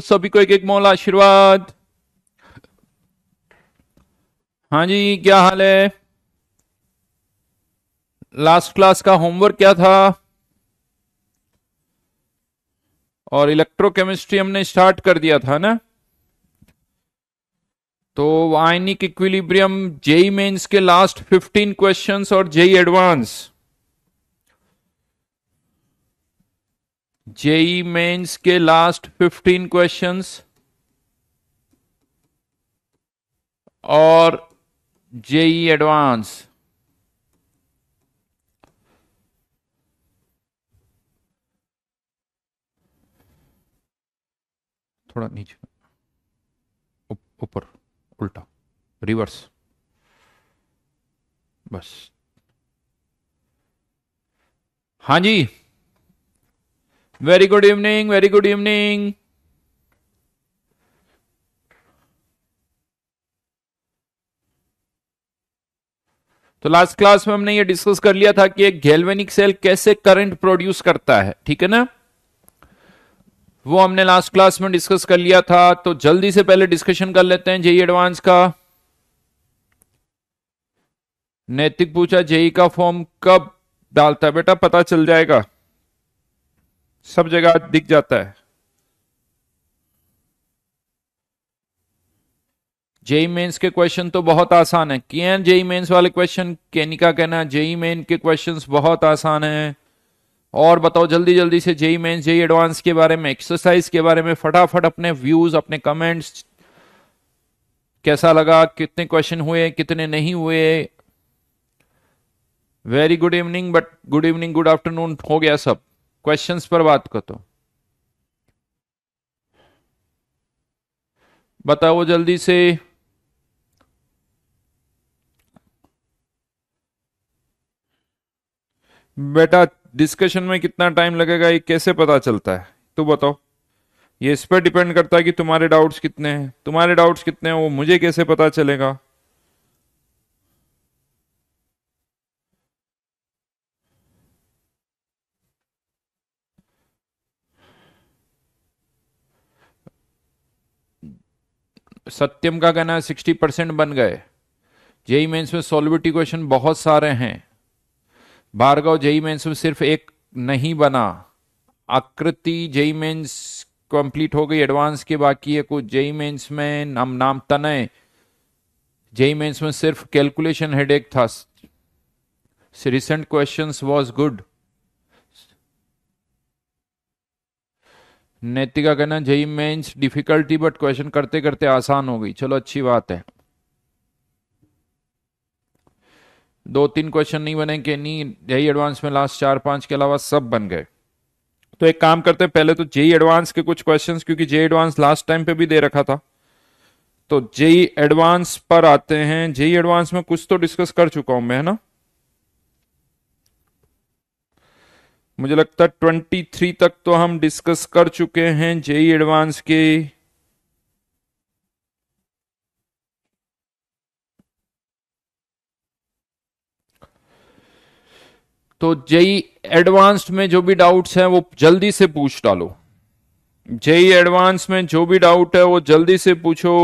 सभी को एक एक मोल आशीर्वाद। हाँ जी, क्या हाल है? लास्ट क्लास का होमवर्क क्या था? और इलेक्ट्रोकेमिस्ट्री हमने स्टार्ट कर दिया था ना। तो आयनिक इक्विलिब्रियम, जेई मेंस के लास्ट 15 क्वेश्चंस और जेई एडवांस, जेई मेंस के लास्ट 15 क्वेश्चंस और जेई एडवांस। थोड़ा नीचे, ऊपर, उल्टा, रिवर्स, बस। हाँ जी, very good evening, very good evening. तो लास्ट क्लास में हमने ये डिस्कस कर लिया था कि एक गैल्वेनिक सेल कैसे करंट प्रोड्यूस करता है, ठीक है ना। वो हमने लास्ट क्लास में डिस्कस कर लिया था। तो जल्दी से पहले डिस्कशन कर लेते हैं जेई एडवांस का। नैतिक पूछा जेई का फॉर्म कब डालता है? बेटा पता चल जाएगा, सब जगह दिख जाता है। जेई मेंस के क्वेश्चन तो बहुत आसान है। किए हैं जेई मेंस वाले क्वेश्चन? केनिका कहना जेई मेन के क्वेश्चंस बहुत आसान है। और बताओ जल्दी जल्दी से जेई मेंस जेई एडवांस के बारे में, एक्सरसाइज के बारे में फटाफट अपने व्यूज, अपने कमेंट्स, कैसा लगा, कितने क्वेश्चन हुए, कितने नहीं हुए। Very good evening, but good evening good afternoon हो गया सब। क्वेश्चंस पर बात कर, तो बताओ जल्दी से। बेटा डिस्कशन में कितना टाइम लगेगा ये कैसे पता चलता है? तो बताओ। ये इस पर डिपेंड करता है कि तुम्हारे डाउट्स कितने हैं। तुम्हारे डाउट्स कितने हैं वो मुझे कैसे पता चलेगा? सत्यम का कहना है 60% बन गए। जेई मेंस में सॉल्विटी क्वेश्चन बहुत सारे हैं। भार्गव जेई मेंस में सिर्फ एक नहीं बना। आकृति जेई मेंस कंप्लीट हो गई, एडवांस के बाकी है कुछ। जेई मेंस में नाम तनय, जेई मेंस में सिर्फ कैलकुलेशन हेडेक था। Recent questions was good. Naitika कहना JEE Mains difficulty but question करते करते आसान हो गई। चलो अच्छी बात है। दो तीन क्वेश्चन नहीं बने कि नहीं, जेई एडवांस में लास्ट चार पांच के अलावा सब बन गए। तो एक काम करते हैं, पहले तो जेई एडवांस के कुछ क्वेश्चंस, क्योंकि जेई एडवांस लास्ट टाइम पे भी दे रखा था। तो जेई एडवांस पर आते हैं। जेई एडवांस में कुछ तो डिस्कस कर चुका हूं मैं, है ना। मुझे लगता है 23 तक तो हम डिस्कस कर चुके हैं जेई एडवांस के। तो जेई एडवांस्ड में जो भी डाउट्स हैं वो जल्दी से पूछ डालो। जेई एडवांस में जो भी डाउट है वो जल्दी से पूछो।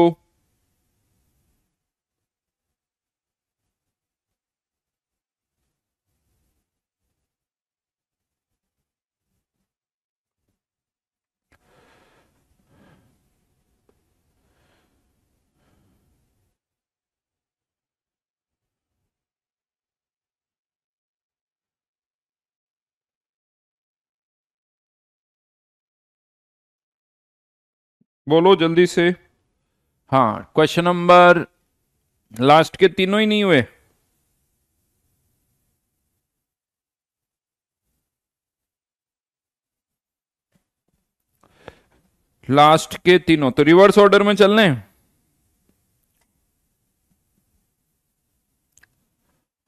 बोलो जल्दी से। हाँ, क्वेश्चन नंबर लास्ट के तीनों ही नहीं हुए। लास्ट के तीनों तो रिवर्स ऑर्डर में चलने हैं।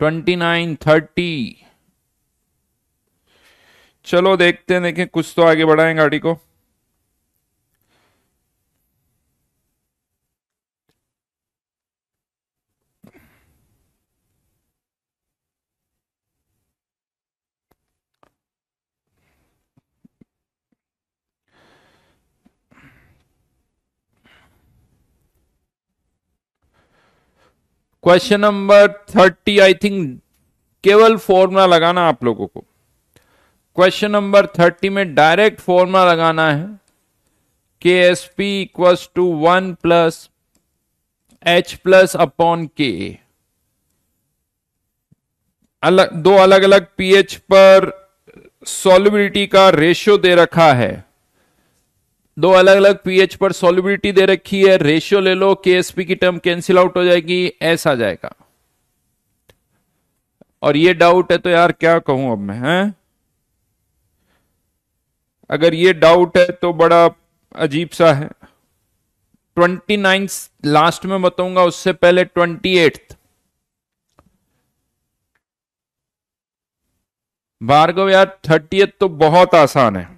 29, 30। चलो देखते हैं, देखें कुछ तो आगे बढ़ाएं गाड़ी को। क्वेश्चन नंबर 30 आई थिंक केवल फॉर्मूला लगाना आप लोगों को। क्वेश्चन नंबर 30 में डायरेक्ट फॉर्मूला लगाना है, K S P equal to 1 plus H plus upon K. दो अलग अलग पीएच पर सॉल्युबिलिटी का रेशियो दे रखा है, दो अलग अलग पीएच पर सॉल्युबिलिटी दे रखी है, रेशियो ले लो, केएसपी की टर्म कैंसिल आउट हो जाएगी, एस आ जाएगा। और ये डाउट है तो यार क्या कहूं अब मैं, हैं? अगर ये डाउट है तो बड़ा अजीब सा है। 29 लास्ट में बताऊंगा, उससे पहले 28। भार्गव यार 30th तो बहुत आसान है।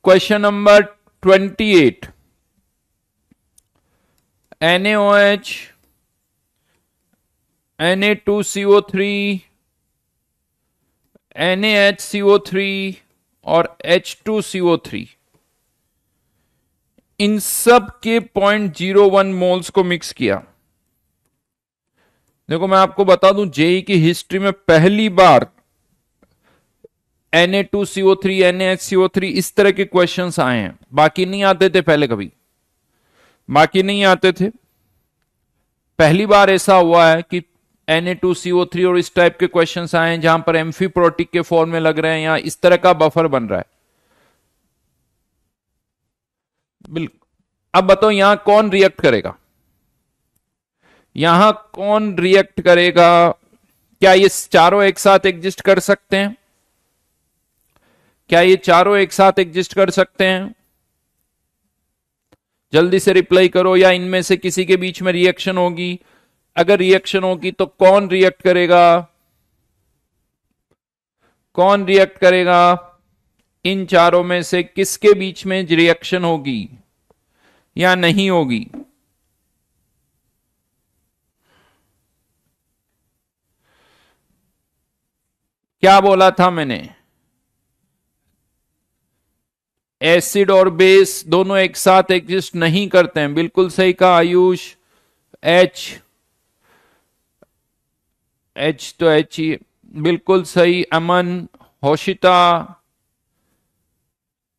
Question number 28, NaOH, Na2CO3, NaHCO3 और H2CO3, इन सब के 0.01 मोल्स को मिक्स किया। देखो मैं आपको बता दूं, जेई की हिस्ट्री में पहली बार Na2CO3, NaHCO3 इस तरह के क्वेश्चंस आए हैं, बाकी नहीं आते थे पहले, कभी बाकी नहीं आते थे। पहली बार ऐसा हुआ है कि Na2CO3 और इस टाइप के क्वेश्चंस आए हैं जहां पर एम्फीप्रोटिक के फॉर्म में लग रहे हैं या इस तरह का बफर बन रहा है। बिल्कुल। अब बताओ यहां कौन रिएक्ट करेगा, यहां कौन रिएक्ट करेगा? क्या ये चारों एक साथ एग्जिस्ट कर सकते हैं? क्या ये चारों एक साथ एग्जिस्ट कर सकते हैं? जल्दी से रिप्लाई करो। या इनमें से किसी के बीच में रिएक्शन होगी? अगर रिएक्शन होगी तो कौन रिएक्ट करेगा? कौन रिएक्ट करेगा? इन चारों में से किसके बीच में रिएक्शन होगी या नहीं होगी? क्या बोला था मैंने? एसिड और बेस दोनों एक साथ एग्जिस्ट नहीं करते हैं, बिल्कुल सही कहा आयुष। एच एच तो एच ही, बिल्कुल सही। अमन, होशिता,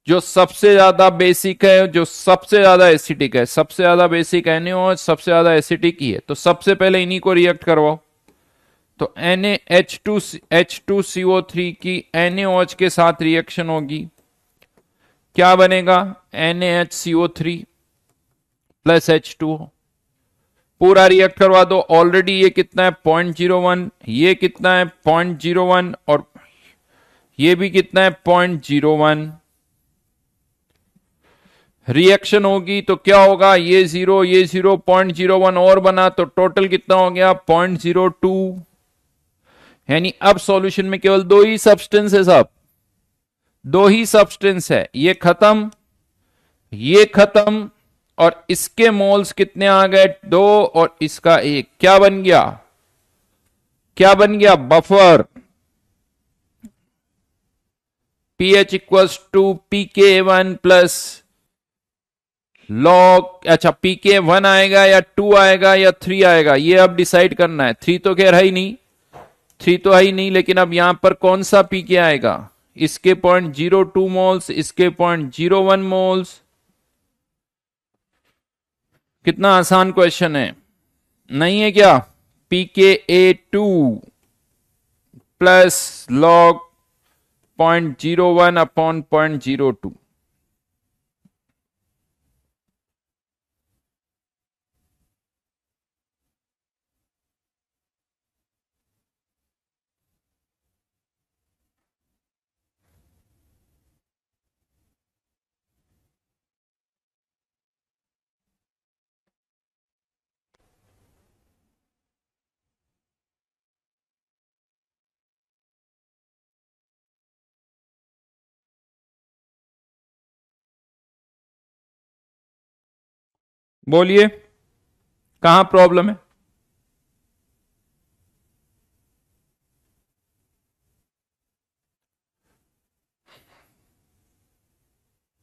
जो सबसे ज्यादा बेसिक है, जो सबसे ज्यादा एसिडिक है, सबसे ज्यादा बेसिक NaOH सबसे ज्यादा एसिडिक ही है, तो सबसे पहले इन्हीं को रिएक्ट करवाओ। तो H2CO3 की NaOH के साथ रिएक्शन होगी, क्या बनेगा? NaHCO3 plus H2O। पूरा रिएक्ट करवा दो। ऑलरेडी ये कितना है? 0.01। ये कितना है? 0.01। और ये भी कितना है? 0.01। रिएक्शन होगी तो क्या होगा? ये 0, ये 0, 0.01 और बना तो टोटल कितना हो गया? 0.02। यानी अब सॉल्यूशन में केवल दो ही सब्सटेंस है साहब, दो ही सब्सटेंस है। ये खत्म, ये खत्म, और इसके मोल्स कितने आ गए? 2, और इसका 1। क्या बन गया? क्या बन गया? Buffer. pH equals to pK1 plus log, अच्छा pK1 आएगा या 2 आएगा या 3 आएगा, ये अब डिसाइड करना है। 3 तो खैर है ही नहीं, 3 तो है ही नहीं, लेकिन अब यहां पर कौन सा pK आएगा? इसके 0.02 मोल्स, इसके 0.01 मोल्स। कितना आसान क्वेश्चन है, नहीं है क्या? pKa2 plus log 0.01 upon 0.02। बोलिए कहां प्रॉब्लम है?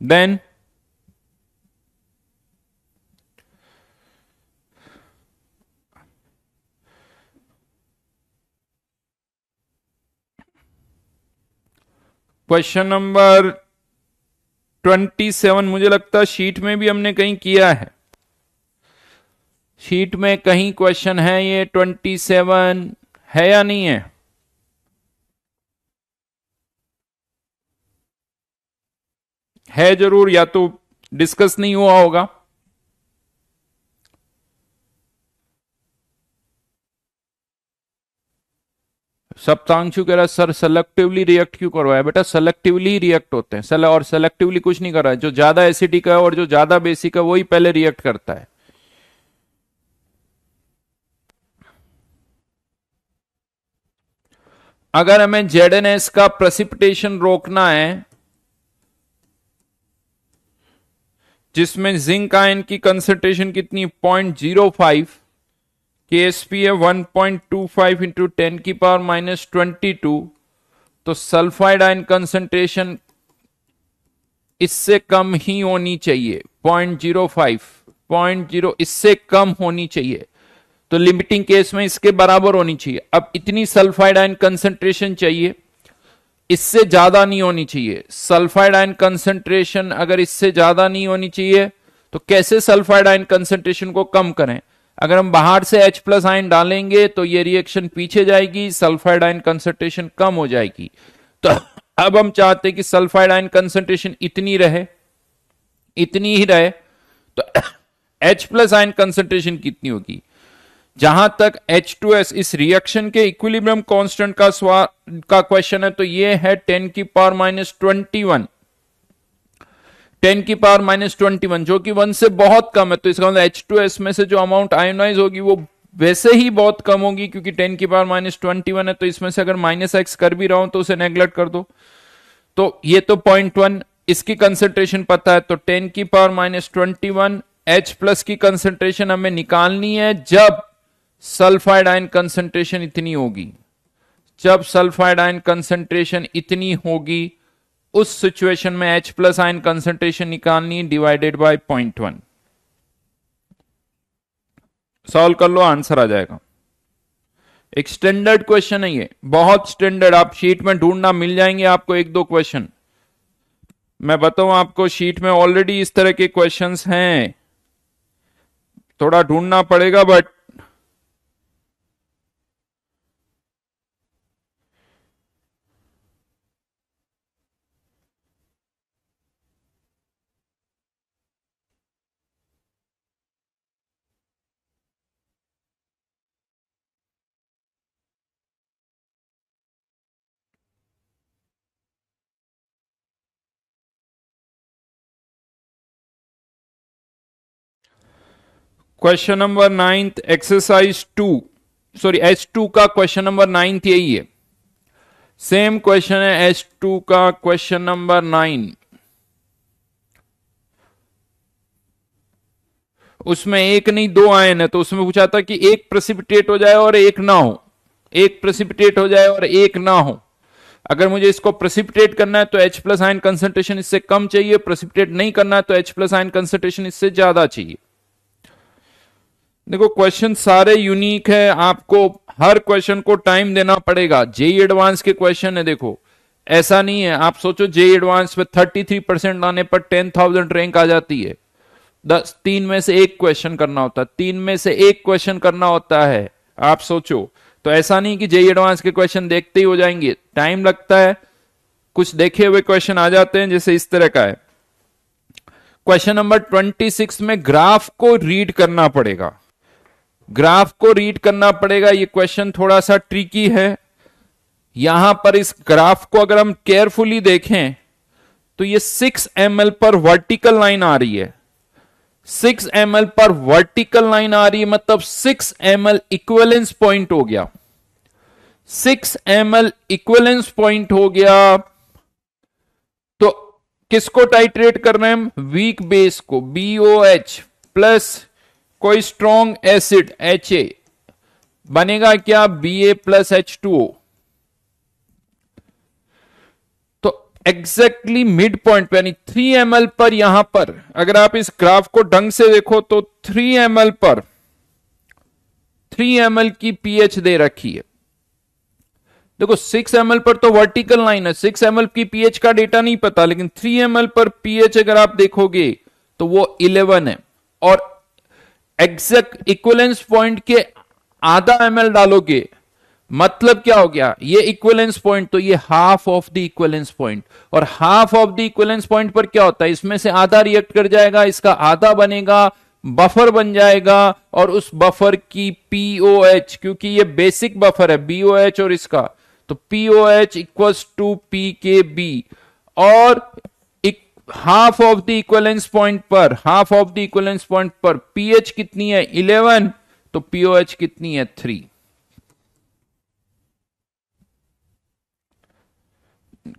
देन क्वेश्चन नंबर 27 मुझे लगता है शीट में भी हमने कहीं किया है, शीट में कहीं क्वेश्चन है ये 27 है या नहीं है? है जरूर, या तो डिस्कस नहीं हुआ होगा। सप्तांशु कह रहा है सर सेलेक्टिवली रिएक्ट क्यों करवाया? बेटा सेलेक्टिवली रिएक्ट होते हैं और सेलेक्टिवली कुछ नहीं कर रहा है। जो ज्यादा एसिडिक है और जो ज्यादा बेसिक है वही पहले रिएक्ट करता है। अगर हमें जेडएनएस का प्रेसिपिटेशन रोकना है जिसमें जिंक आयन की कंसंट्रेशन कितनी 0.05, केएसपी है 1.25 इंटू 10 की पावर -22, तो सल्फाइड आयन कंसंट्रेशन इससे कम ही होनी चाहिए, 0.05 0.0 इससे कम होनी चाहिए। तो लिमिटिंग केस में इसके बराबर होनी चाहिए। अब इतनी सल्फाइड आयन कंसंट्रेशन चाहिए, इससे ज्यादा नहीं होनी चाहिए। सल्फाइड आयन कंसंट्रेशन अगर इससे ज्यादा नहीं होनी चाहिए तो कैसे सल्फाइड आयन कंसंट्रेशन को कम करें? अगर हम बाहर से H+ आयन डालेंगे तो ये रिएक्शन पीछे जाएगी, सल्फाइड आयन कंसंट्रेशन कम हो जाएगी। तो अब हम चाहते हैं कि सल्फाइड आयन कंसंट्रेशन इतनी रहे, इतनी ही रहे। तो H+ आयन कंसंट्रेशन कितनी होगी? जहां तक H2S इस रिएक्शन के इक्विलिब्रियम कांस्टेंट का क्वेश्चन है तो ये है 10 की पावर -21, 10 की पावर -21 जो कि 1 से बहुत कम है। तो इसका मतलब H2S में से जो अमाउंट आयोनाइज होगी वो वैसे ही बहुत कम होगी, क्योंकि 10 की पावर -21 है। तो इसमें से अगर -x कर भी रहा हूं तो उसे नेग्लेक्ट कर दो। तो ये तो 0.1, इसकी कंसंट्रेशन पता है, तो 10 की पावर -21 H+ की कंसंट्रेशन हमें निकालनी है जब सल्फाइड आयन कंसंट्रेशन इतनी होगी। जब सल्फाइड आयन कंसंट्रेशन इतनी होगी उस सिचुएशन में H+ आयन कंसंट्रेशन निकालनी डिवाइडेड बाय 0.1। सॉल्व कर लो, आंसर आ जाएगा। एक स्टैंडर्ड क्वेश्चन है ये, बहुत स्टैंडर्ड। आप शीट में ढूंढना, मिल जाएंगे आपको 1-2 क्वेश्चन। मैं बताऊं आपको, शीट में ऑलरेडी इस तरह के क्वेश्चंस हैं, थोड़ा ढूंढना पड़ेगा but question number 9 exercise 2 sorry H2 का क्वेश्चन नंबर 9 यही है। सेम क्वेश्चन है H2 का क्वेश्चन नंबर 9। उसमें एक नहीं 2 आयन है, तो उसमें पूछा था कि एक प्रेसिपिटेट हो जाए और एक ना हो, एक प्रेसिपिटेट हो जाए और एक ना हो। अगर मुझे इसको प्रेसिपिटेट करना है तो H+ आयन कंसंट्रेशन इससे कम चाहिए, प्रेसिपिटेट नहीं करना है तो H+ आयन कंसंट्रेशन इससे ज्यादा चाहिए। देखो क्वेश्चन सारे यूनिक है, आपको हर क्वेश्चन को टाइम देना पड़ेगा। जेई एडवांस के क्वेश्चन है, देखो ऐसा नहीं है आप सोचो जेई एडवांस में 33% आने पर 10,000 रैंक आ जाती है। 3 में से एक क्वेश्चन करना होता है, 3 में से एक क्वेश्चन करना होता है, आप सोचो। तो ऐसा नहीं कि जेई एडवांस के क्वेश्चन देखते ही हो जाएंगे, टाइम लगता है। कुछ देखे हुए क्वेश्चन आ जाते हैं, जैसे इस तरह का है। क्वेश्चन नंबर 26 में ग्राफ को रीड करना पड़ेगा, ग्राफ को रीड करना पड़ेगा। ये क्वेश्चन थोड़ा सा ट्रिकी है। यहां पर इस ग्राफ को अगर हम केयरफुली देखें तो ये 6 ml पर वर्टिकल लाइन आ रही है, 6 ml पर वर्टिकल लाइन आ रही है, मतलब 6 ml इक्विवेलेंस पॉइंट हो गया, 6 ml इक्विवेलेंस पॉइंट हो गया। तो किसको टाइट्रेट कर रहे हैं हम? वीक बेस को, BOH प्लस कोई स्ट्रॉन्ग एसिड HA, बनेगा क्या? Ba plus H2O। तो एग्जैक्टली मिड पॉइंट पे यानी 3 ml पर, यहां पर अगर आप इस ग्राफ को ढंग से देखो तो 3 ml पर 3 ml की pH दे रखी है। देखो 6 ml पर तो वर्टिकल लाइन है, 6 ml की पीएच का डेटा नहीं पता, लेकिन 3 ml पर पीएच अगर आप देखोगे तो वो 11 है, और एग्जैक्ट इक्विवेलेंस पॉइंट के आधा ml डालोगे, मतलब क्या हो गया, ये इक्विवेलेंस पॉइंट तो ये half of the equivalence point, और half of the equivalence point पर क्या होता है, इसमें से आधा रिएक्ट कर जाएगा, इसका आधा बनेगा, बफर बन जाएगा, और उस बफर की पीओएच, क्योंकि ये बेसिक बफर है बीओएच और इसका, तो pOH equals to p K b, और half of the equivalence point पर, half of the equivalence point पर पीएच कितनी है 11, तो पीओएच कितनी है 3।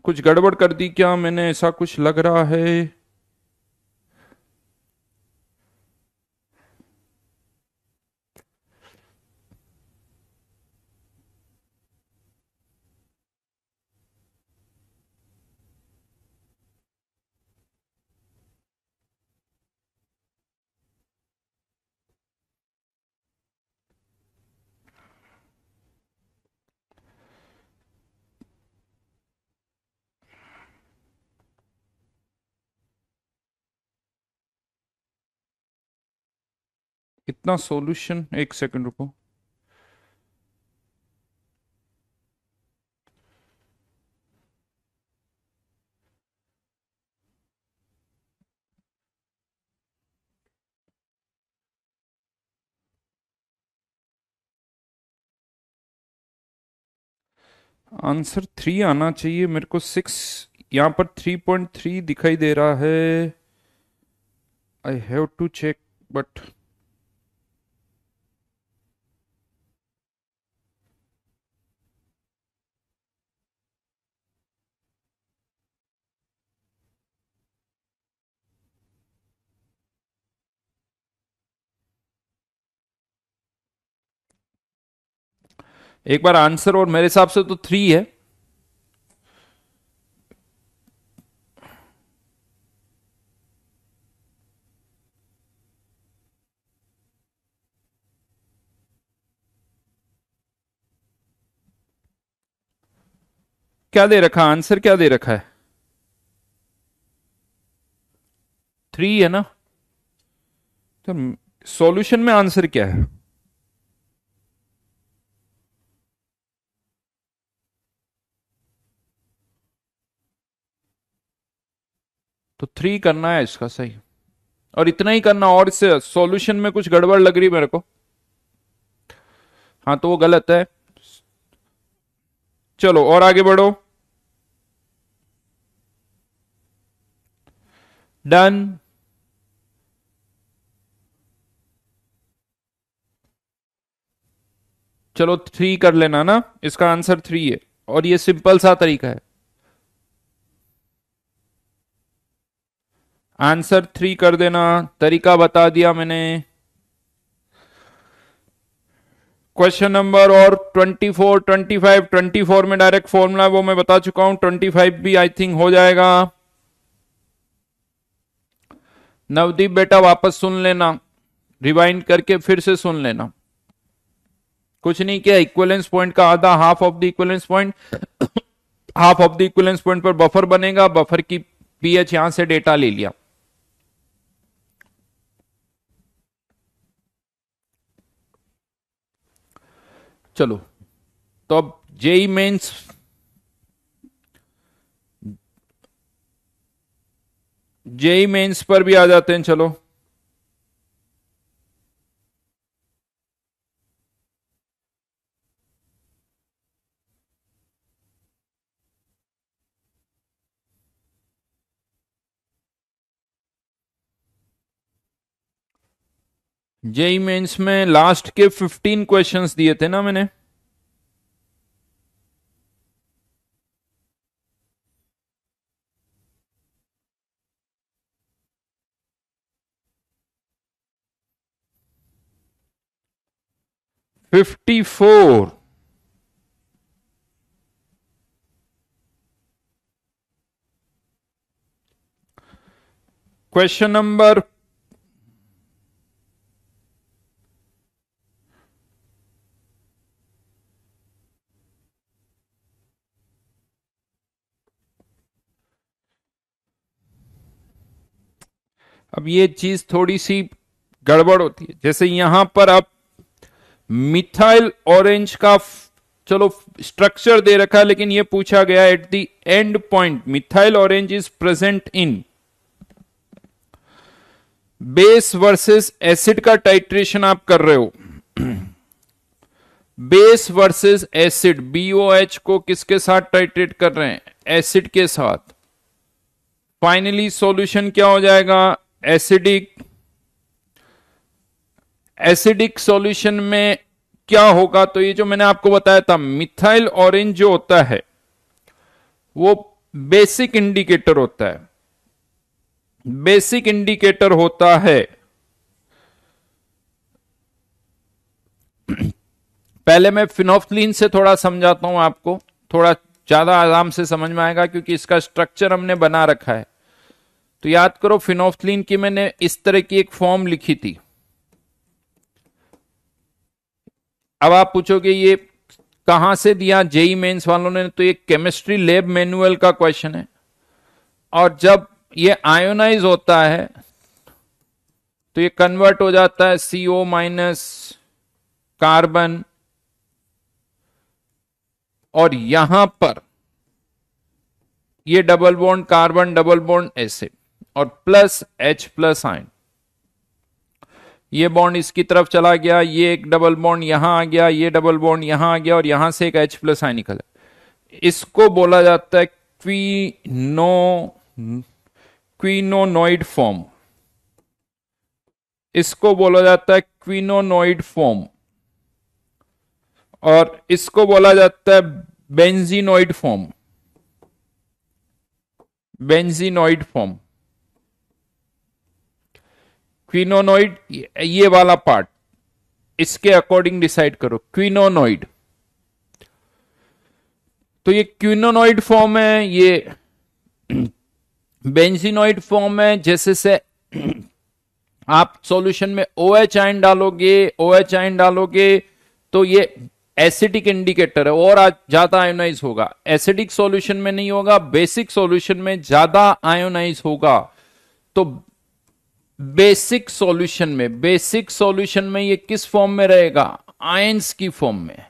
कुछ गड़बड़ कर दी क्या मैंने, ऐसा कुछ लग रहा है। इतना सॉल्यूशन, एक सेकंड रुको। आंसर 3 आना चाहिए मेरे को, 6 यहां पर 3.3 दिखाई दे रहा है। I have to check, but एक बार आंसर, और मेरे हिसाब से तो 3 है। क्या दे रखा आंसर, क्या दे रखा है, 3 है ना। तो सॉल्यूशन में आंसर क्या है, तो 3 करना है इसका सही, और इतना ही करना, और इससे सॉल्यूशन में कुछ गड़बड़ लग रही मेरे को। हाँ तो वो गलत है। चलो और आगे बढ़ो। डन। चलो 3 कर लेना ना, इसका आंसर 3 है, और ये सिंपल सा तरीका है। आंसर 3 कर देना, तरीका बता दिया मैंने। क्वेश्चन नंबर और 24, 25, 24 में डायरेक्ट फॉर्मूला वो मैं बता चुका हूं, 25 भी आई थिंक हो जाएगा। नवदीप बेटा वापस सुन लेना, रिवाइंड करके फिर से सुन लेना। कुछ नहीं किया, इक्विवेलेंस पॉइंट का आधा, half of the equivalence point, half of the equivalence point पर बफर बनेगा, बफर की पीएच यहां से डेटा ले लिया। चलो तो अब जेई मेंस, जेई मेंस पर भी आ जाते हैं, चलो। जेई मेंस में लास्ट के 15 क्वेश्चंस दिए थे ना मैंने। Fifty four. क्वेश्चन नंबर, अब ये चीज थोड़ी सी गड़बड़ होती है, जैसे यहां पर अब मिथाइल ऑरेंज का चलो स्ट्रक्चर दे रखा है, लेकिन ये पूछा गया at the end point methyl orange is present in base versus acid का टाइट्रेशन आप कर रहे हो। बेस वर्सेस एसिड, BOH को किसके साथ टाइट्रेट कर रहे हैं? एसिड के साथ। फाइनली सॉल्यूशन क्या हो जाएगा? एसिडिक। एसिडिक सॉल्यूशन में क्या होगा? तो ये जो मैंने आपको बताया था, मिथाइल ऑरेंज जो होता है वो बेसिक इंडिकेटर होता है, बेसिक इंडिकेटर होता है। पहले मैं फिनोफ्थलीन से थोड़ा समझाता हूं आपको, थोड़ा ज्यादा आराम से समझ में आएगा क्योंकि इसका स्ट्रक्चर हमने बना रखा है। तो याद करो, फिनोफ्थलीन की मैंने इस तरह की एक फॉर्म लिखी थी। अब आप पूछोगे ये कहां से दिया जेई मेंस वालों ने? तो ये केमिस्ट्री लैब मैनुअल का क्वेश्चन है। और जब ये आयोनाइज होता है तो ये कन्वर्ट हो जाता है CO माइनस कार्बन, और यहां पर ये double bond carbon, double bond acid, और प्लस H प्लस आयन। ये बॉन्ड इसकी तरफ चला गया, ये एक डबल बॉन्ड यहां आ गया, ये डबल बॉन्ड यहां आ गया, और यहां से एक H प्लस आयन निकला। इसको बोला जाता है क्विनोनॉइड फॉर्म। इसको बोला जाता है क्विनोनॉइड फॉर्म, और इसको बोला जाता है बेंजीनॉइड फॉर्म। बेंजीनॉइड फॉर्म, क्विनोनॉइड, ये वाला पार्ट इसके अकॉर्डिंग डिसाइड करो। क्विनोनॉइड, तो ये क्विनोनॉइड फॉर्म है, ये बेंजीनॉइड फॉर्म है। जैसे से आप सॉल्यूशन में OH आयन डालोगे, OH आयन डालोगे तो ये एसिडिक इंडिकेटर है और आज ज्यादा आयोनाइज होगा। एसिडिक सॉल्यूशन में नहीं होगा, बेसिक सॉल्यूशन में ज्यादा आयोनाइज होगा। तो बेसिक सॉल्यूशन में ये किस फॉर्म में रहेगा? आयंस की फॉर्म में।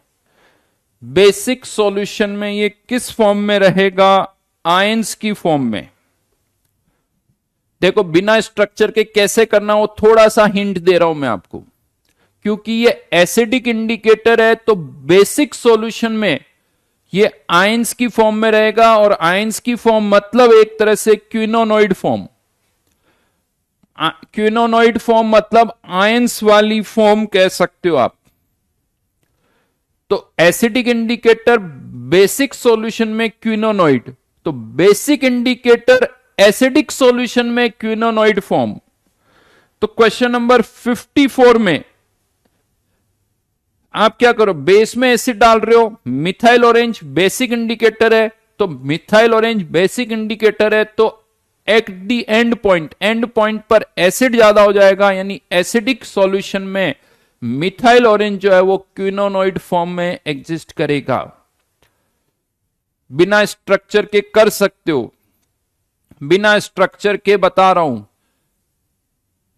बेसिक सॉल्यूशन में ये किस फॉर्म में रहेगा? आयंस की फॉर्म में। देखो, बिना स्ट्रक्चर के कैसे करना हो थोड़ा सा हिंट दे रहा हूं मैं आपको, क्योंकि ये एसिडिक इंडिकेटर है तो बेसिक सॉल्यूशन में ये आयंस की फॉर्म में रहेगा, और आयंस की फॉर्म मतलब एक तरह से क्विनोनॉइड फॉर्म। क्विनोनॉइड फॉर्म मतलब आयंस वाली फॉर्म कह सकते हो आप। तो एसिडिक इंडिकेटर बेसिक सॉल्यूशन में क्विनोनॉइड, तो बेसिक इंडिकेटर एसिडिक सॉल्यूशन में क्विनोनॉइड फॉर्म। तो क्वेश्चन नंबर 54 में आप क्या करो? बेस में एसिड डाल रहे हो, मिथाइल ऑरेंज बेसिक इंडिकेटर है, तो मिथाइल ऑरेंज बेसिक इंडिकेटर है तो एट दी एंड पॉइंट पर एसिड ज्यादा हो जाएगा, यानी एसिडिक सॉल्यूशन में मिथाइल ऑरेंज जो है वो क्विनोनॉइड फॉर्म में एग्जिस्ट करेगा। बिना स्ट्रक्चर के कर सकते हो, बिना स्ट्रक्चर के बता रहा हूं।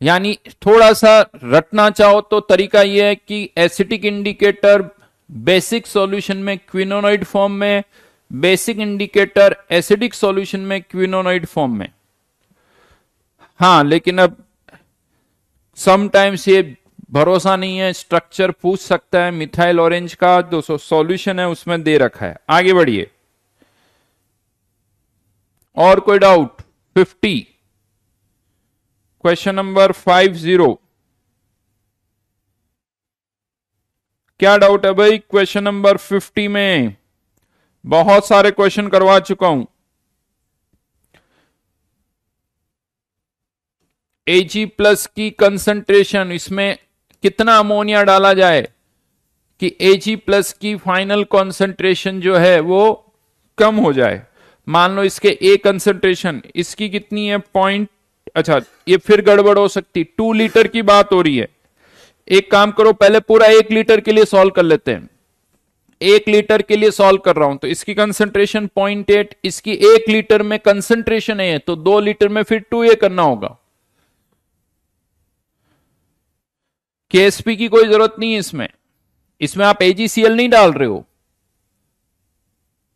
यानी थोड़ा सा रटना चाहो तो तरीका यह है कि एसिडिक इंडिकेटर बेसिक सॉल्यूशन में क्विनोनॉइड फॉर्म में, बेसिक इंडिकेटर एसिडिक सॉल्यूशन में क्विनोनॉइड फॉर्म में। हां, लेकिन अब समटाइम्स ये भरोसा नहीं है, स्ट्रक्चर पूछ सकता है। मिथाइल ऑरेंज का जो सॉल्यूशन है उसमें दे रखा है। आगे बढ़िए, और कोई डाउट? 50, क्वेश्चन नंबर 50, क्या डाउट है भाई? क्वेश्चन नंबर 50 में बहुत सारे क्वेश्चन करवा चुका हूं। Ag प्लस की कंसंट्रेशन, इसमें कितना अमोनिया डाला जाए कि Ag प्लस की फाइनल कंसंट्रेशन जो है वो कम हो जाए। मान लो इसके A कंसंट्रेशन, इसकी कितनी है? पॉइंट, अच्छा ये फिर गड़बड़ हो सकती, 2 लीटर की बात हो रही है। एक काम करो, पहले पूरा 1 लीटर के लिए सॉल्व कर लेते हैं। 1 लीटर के लिए सॉल्व कर रहा हूं तो इसकी कंसंट्रेशन 0.8, इसकी 1 लीटर में कंसंट्रेशन है तो 2 लीटर में फिर 2A करना होगा। केएसपी की कोई जरूरत नहीं है इसमें, इसमें आप एजीसीएल नहीं डाल रहे हो,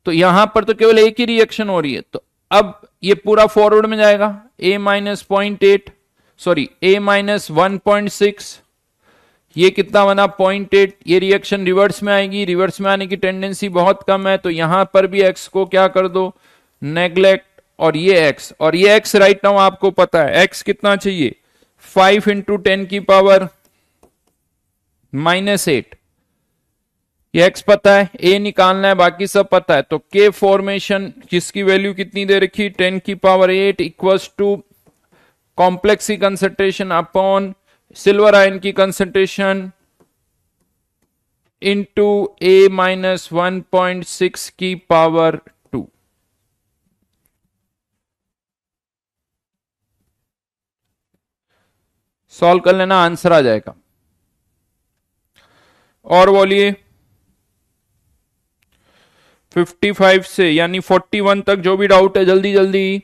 तो यहां पर तो केवल एक ही रिएक्शन हो रही है। तो अब ये पूरा फॉरवर्ड में जाएगा, A-0.8, सॉरी A-1.6, ये कितना बना 0.8, ये रिएक्शन रिवर्स में आएगी, रिवर्स में आने की टेंडेंसी बहुत कम है, तो यहां पर भी x को क्या कर दो, नेग्लेक्ट, और ये x राइट नाउ आपको पता है x कितना चाहिए, 5 इंटू 10 की पावर -8, ये x पता है, a निकालना है, बाकी सब पता है। तो k फॉर्मेशन किसकी वैल्यू कितनी दे रखी, 10 की पावर 8 इक्वल्स टू कॉम्प्लेक्स की कंसंट्रेशन अपॉन सिल्वर आयन की कंसंट्रेशन इंटू A-1.6 की पावर 2। सॉल्व कर लेना, आंसर आ जाएगा। और बोलिए 55 से यानी 41 तक जो भी डाउट है जल्दी जल्दी।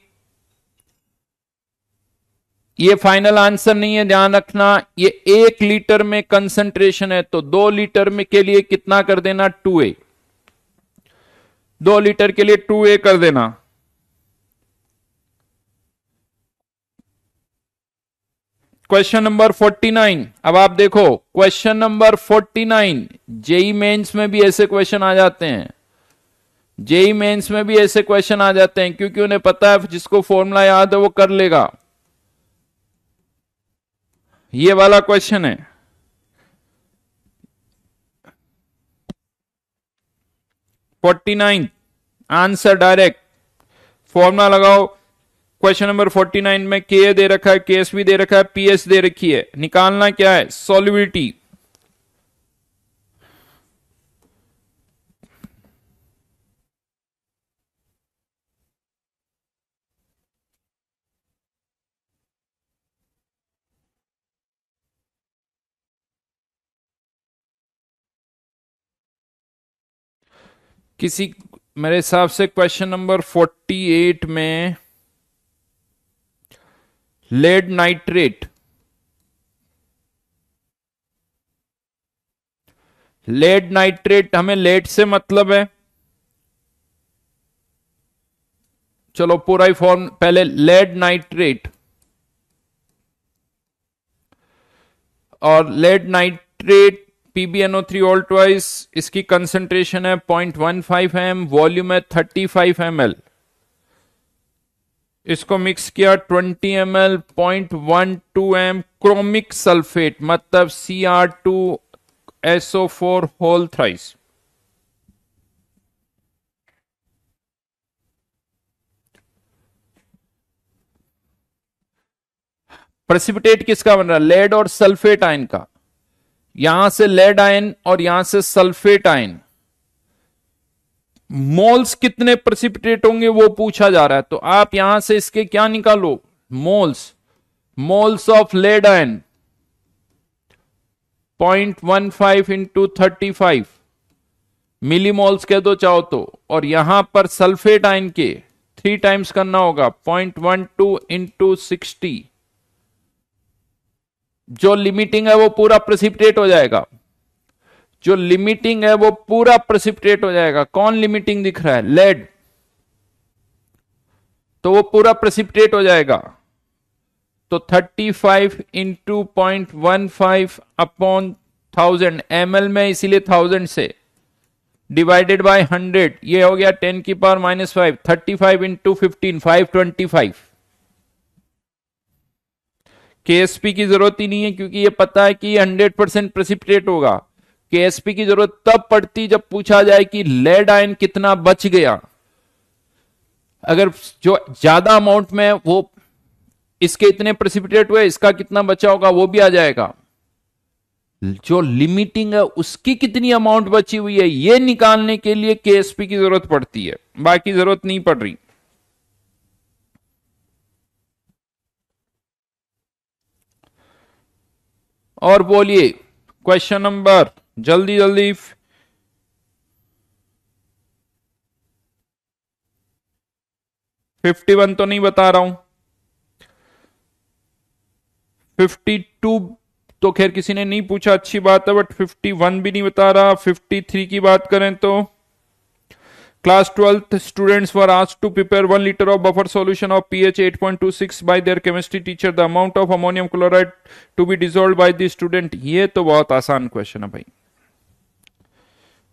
ये फाइनल आंसर नहीं है, ध्यान रखना, ये 1 लीटर में कंसंट्रेशन है, तो 2 लीटर में के लिए कितना कर देना, 2A, 2 लीटर के लिए 2A कर देना। क्वेश्चन नंबर 49, अब आप देखो क्वेश्चन नंबर 49, जेई मेंस में भी ऐसे क्वेश्चन आ जाते हैं, जेई मेंस में भी ऐसे क्वेश्चन आ जाते हैं, क्योंकि उन्हें पता है जिसको फॉर्मूला याद है वो कर लेगा। ये वाला क्वेश्चन है, forty nine, answer direct, formula लगाओ। क्वेश्चन नंबर 49 में के दे रखा है, केएस भी दे रखा है, पीएस दे रखी है, निकालना क्या है, सॉल्युबिलिटी। किसी मेरे हिसाब से क्वेश्चन नंबर 48 में लेड नाइट्रेट, लेड नाइट्रेट, हमें लेड से मतलब है, चलो पूरा ही फॉर्म, पहले लेड नाइट्रेट, और lead nitrate PbNO3 all twice, इसकी कंसंट्रेशन है 0.15 m, वॉल्यूम है 35 ml, इसको मिक्स किया 20 ml 0.12 m क्रोमिक सल्फेट, मतलब Cr2SO4 होल थ्राइस। प्रेसिपिटेट किसका बन रहा है, लेड और सल्फेट आयन का, यहां से लेड आयन और यहां से सल्फेट आयन, मोल्स कितने प्रेसिपिटेट होंगे वो पूछा जा रहा है। तो आप यहां से इसके क्या निकालो, moles, moles of lead ion 0.15 into 35 millimoles कह दो चाहो तो, और यहां पर सल्फेट आयन के 3 टाइम्स करना होगा 0.12 इंटू 60, जो लिमिटिंग है वो पूरा प्रेसिपिटेट हो जाएगा, जो लिमिटिंग है वो पूरा प्रेसिपिटेट हो जाएगा। कौन लिमिटिंग दिख रहा है, लेड, तो वो पूरा प्रेसिपिटेट हो जाएगा। तो 35 इंटू 0.15 अपॉन 1000 ml में, इसीलिए 1000 से डिवाइडेड बाय 100, ये हो गया 10 की पावर -5, 35 इंटू 15 525। केएसपी की जरूरत ही नहीं है, क्योंकि ये पता है कि 100% प्रेसिपिटेट होगा। केएसपी की जरूरत तब पड़ती जब पूछा जाए कि लेड आयन कितना बच गया, अगर जो ज्यादा अमाउंट में वो इसके इतने प्रेसिपिटेट हुए, इसका कितना बचा होगा वो भी आ जाएगा। जो लिमिटिंग है उसकी कितनी अमाउंट बची हुई है ये निकालने के लिए केएसपी की जरूरत पड़ती है, बाकी जरूरत नहीं पड़ रही। और बोलिए क्वेश्चन नंबर, जल्दी जल्दी, 51 तो नहीं बता रहा हूं, 52 तो खैर किसी ने नहीं पूछा, अच्छी बात है, बट 51 भी नहीं बता रहा। 53 की बात करें तो class 12th students were asked to prepare 1 liter of buffer solution of pH 8.26 by their chemistry teacher. The amount of ammonium chloride to be dissolved by the student. ये तो बहुत आसान क्वेश्चन है भाई।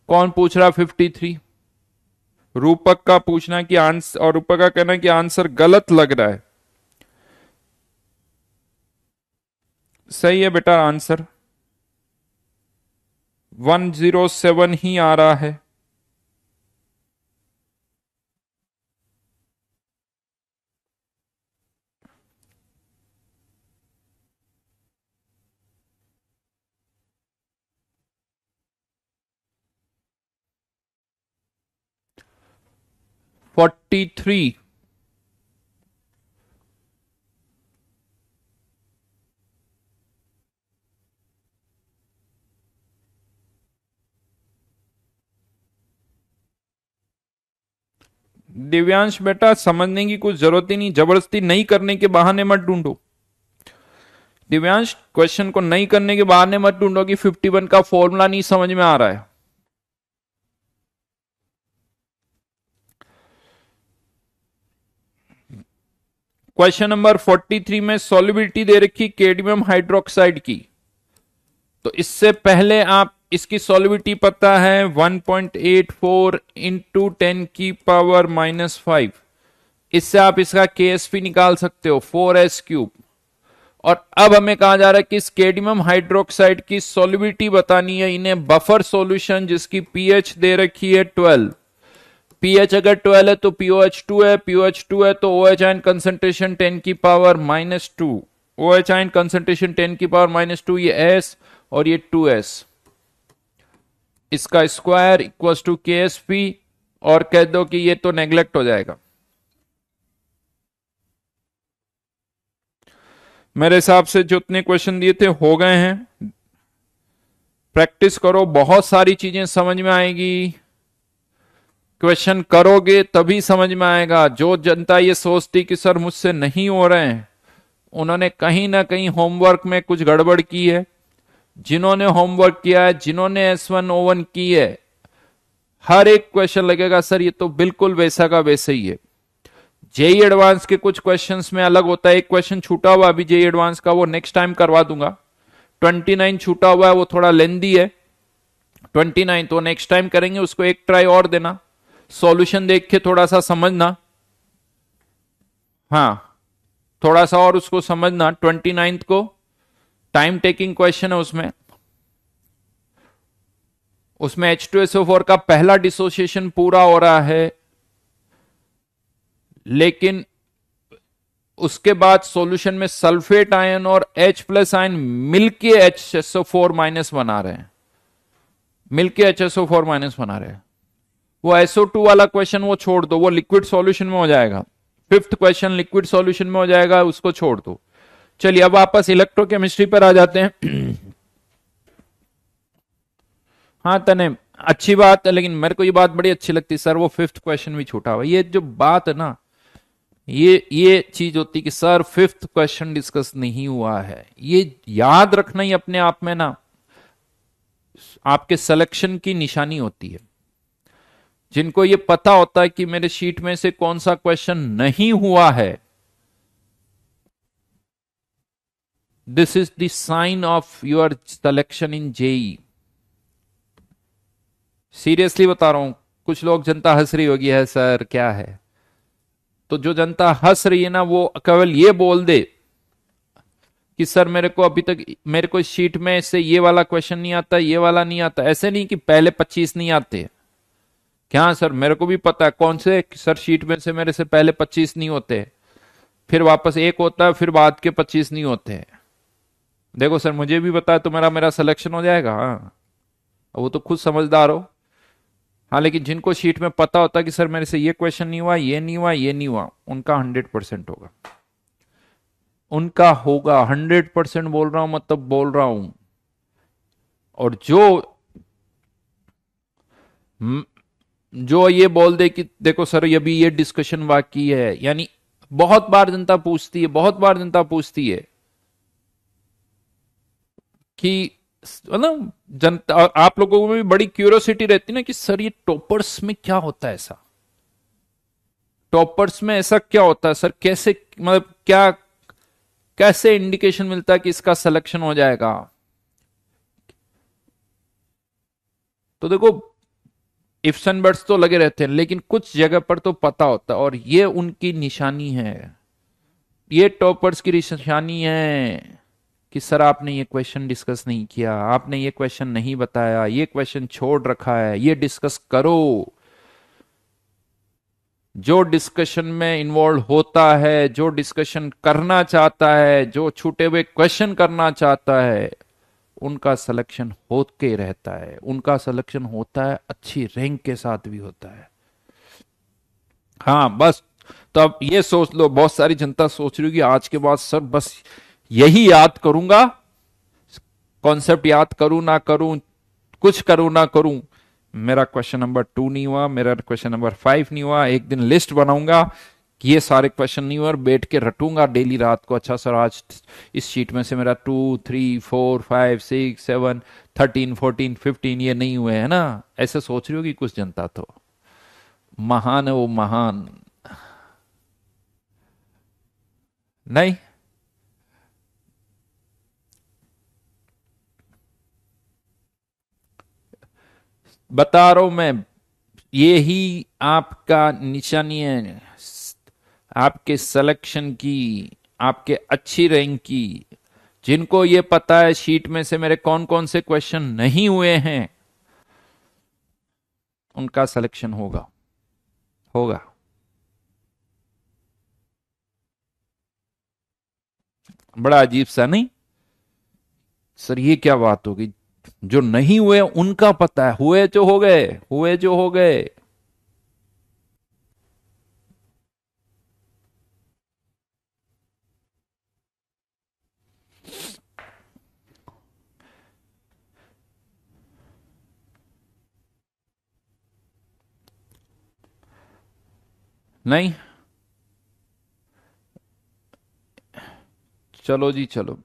कौन पूछ रहा? 53 रूपक का पूछना कि आंसर, और रूपक का कहना कि आंसर गलत लग रहा है। सही है बेटा, आंसर 107 ही आ रहा है। Forty three. दिव्यांश बेटा समझने की कुछ जरूरत ही नहीं, जबरदस्ती नहीं करने के बहाने मत ढूंढो। दिव्यांश क्वेश्चन को नहीं करने के बहाने मत ढूंढो कि 51 का फॉर्मूला नहीं समझ में आ रहा है। क्वेश्चन नंबर 43 में सॉल्युबिलिटी दे रखी कैडमियम हाइड्रोक्साइड की, तो इससे पहले आप इसकी सॉल्युबिलिटी पता है 1.84 इंटू 10 की पावर -5। इससे आप इसका केएसपी निकाल सकते हो 4s क्यूब। और अब हमें कहा जा रहा है कि इस कैडमियम हाइड्रोक्साइड की सॉल्युबिलिटी बतानी है इन्हें बफर सॉल्यूशन जिसकी पीएच दे रखी है 12। पीएच अगर 12 है तो POH2 है, POH2 है तो OH आयन कंसंट्रेशन 10 की पावर -2, OH आयन कंसंट्रेशन 10 की पावर -2, ये S और ये 2s, इसका स्क्वायर इक्वल्स टू KSP, और कह दो कि ये तो नेग्लेक्ट हो जाएगा। मेरे हिसाब से जितने क्वेश्चन दिए थे हो गए हैं। प्रैक्टिस करो, बहुत सारी चीजें समझ में आएगी। क्वेश्चन करोगे तभी समझ में आएगा। जो जनता ये सोचती कि सर मुझसे नहीं हो रहे हैं, उन्होंने कहीं ना कहीं होमवर्क में कुछ गड़बड़ की है। जिन्होंने होमवर्क किया है, जिन्होंने S1O1 की है, हर एक क्वेश्चन लगेगा सर ये तो बिल्कुल वैसा का वैसे ही है। जेई एडवांस के कुछ क्वेश्चंस में अलग होता है। एक क्वेश्चन छूटा हुआ अभी जेई एडवांस का, वो नेक्स्ट टाइम करवा दूंगा। 29 छूटा हुआ है, वो थोड़ा लेंदी है 29, तो नेक्स्ट टाइम करेंगे, उसको एक ट्राई और देना, सॉल्यूशन देख के थोड़ा सा समझना। हाँ, थोड़ा सा और उसको समझना। 29 को टाइम टेकिंग क्वेश्चन है, उसमें H2SO4 का पहला डिसोसिएशन पूरा हो रहा है, लेकिन उसके बाद सॉल्यूशन में सल्फेट आयन और H+ आयन मिलके HSO4- बना रहे हैं, मिलके HSO4- बना रहे हैं। वो SO2 वाला क्वेश्चन वो छोड़ दो, वो लिक्विड सॉल्यूशन में हो जाएगा। 5th क्वेश्चन लिक्विड सॉल्यूशन में हो जाएगा, उसको छोड़ दो। चलिए अब वापस इलेक्ट्रोकेमिस्ट्री पर आ जाते हैं। हाँ तने, अच्छी बात है, लेकिन मेरे को ये बात बड़ी अच्छी लगती है सर, वो 5th क्वेश्चन भी छूटा हुआ। ये जो बात है ना, ये चीज होती कि सर 5th क्वेश्चन डिस्कस नहीं हुआ है, ये याद रखना ही अपने आप में ना आपके सिलेक्शन की निशानी होती है। जिनको ये पता होता है कि मेरे शीट में से कौन सा क्वेश्चन नहीं हुआ है, this is the sign of your selection in JEE. Seriously बता रहा हूं, कुछ लोग जनता हंस रही होगी है सर क्या है, तो जो जनता हंस रही है ना वो केवल ये बोल दे कि सर मेरे को अभी तक मेरे को इस शीट में से ये वाला क्वेश्चन नहीं आता, ये वाला नहीं आता। ऐसे नहीं कि पहले 25 नहीं आते। क्या सर मेरे को भी पता है कौन से सर शीट में से मेरे से पहले 25 नहीं होते, फिर वापस एक होता है, फिर बाद के 25 नहीं होते। देखो सर मुझे भी पता है, तो मेरा सिलेक्शन हो जाएगा। हाँ वो तो खुद समझदार हो। हाँ लेकिन जिनको शीट में पता होता कि सर मेरे से ये क्वेश्चन नहीं हुआ, ये नहीं हुआ, ये नहीं हुआ, उनका 100% होगा, उनका होगा 100% बोल रहा हूं, मतलब बोल रहा हूं। और जो ये बोल दे कि देखो सर ये भी ये डिस्कशन बाकी है, यानी बहुत बार जनता पूछती है, बहुत बार जनता पूछती है कि मतलब जनता और आप लोगों में भी बड़ी क्यूरियोसिटी रहती ना कि सर ये टॉपर्स में क्या होता है, ऐसा टॉपर्स में ऐसा क्या होता है सर, कैसे मतलब क्या, कैसे इंडिकेशन मिलता है कि इसका सिलेक्शन हो जाएगा। तो देखो इफ्स एंड बट्स तो लगे रहते हैं, लेकिन कुछ जगह पर तो पता होता है, और ये उनकी निशानी है, ये टॉपर्स की निशानी है कि सर आपने ये क्वेश्चन डिस्कस नहीं किया, आपने ये क्वेश्चन नहीं बताया, ये क्वेश्चन छोड़ रखा है, ये डिस्कस करो। जो डिस्कशन में इन्वॉल्व होता है, जो डिस्कशन करना चाहता है, जो छूटे हुए क्वेश्चन करना चाहता है, उनका सिलेक्शन होके रहता है, उनका सिलेक्शन होता है, अच्छी रैंक के साथ भी होता है। हाँ बस, तो अब ये सोच लो, बहुत सारी जनता सोच रही होगी आज के बाद सर बस यही याद करूंगा, कॉन्सेप्ट याद करूं ना करूं, कुछ करूं ना करूं, मेरा क्वेश्चन नंबर 2 नहीं हुआ, मेरा क्वेश्चन नंबर 5 नहीं हुआ। एक दिन लिस्ट बनाऊंगा कि ये सारे क्वेश्चन नहीं हुए और बैठ के रटूंगा डेली रात को, अच्छा सर आज इस शीट में से मेरा 2, 3, 4, 5, 6, 7, 13, 14, 15 ये नहीं हुए है ना, ऐसे सोच रही होगी कुछ जनता। तो महान है वो, महान नहीं। बता रहा हूं मैं, ये ही आपका निशानी है आपके सिलेक्शन की, आपके अच्छी रैंक की। जिनको ये पता है शीट में से मेरे कौन कौन से क्वेश्चन नहीं हुए हैं, उनका सिलेक्शन होगा, होगा। बड़ा अजीब सा नहीं सर, ये क्या बात होगी, जो नहीं हुए उनका पता है, हुए जो हो गए, हुए जो हो गए। नहीं, चलो जी चलो।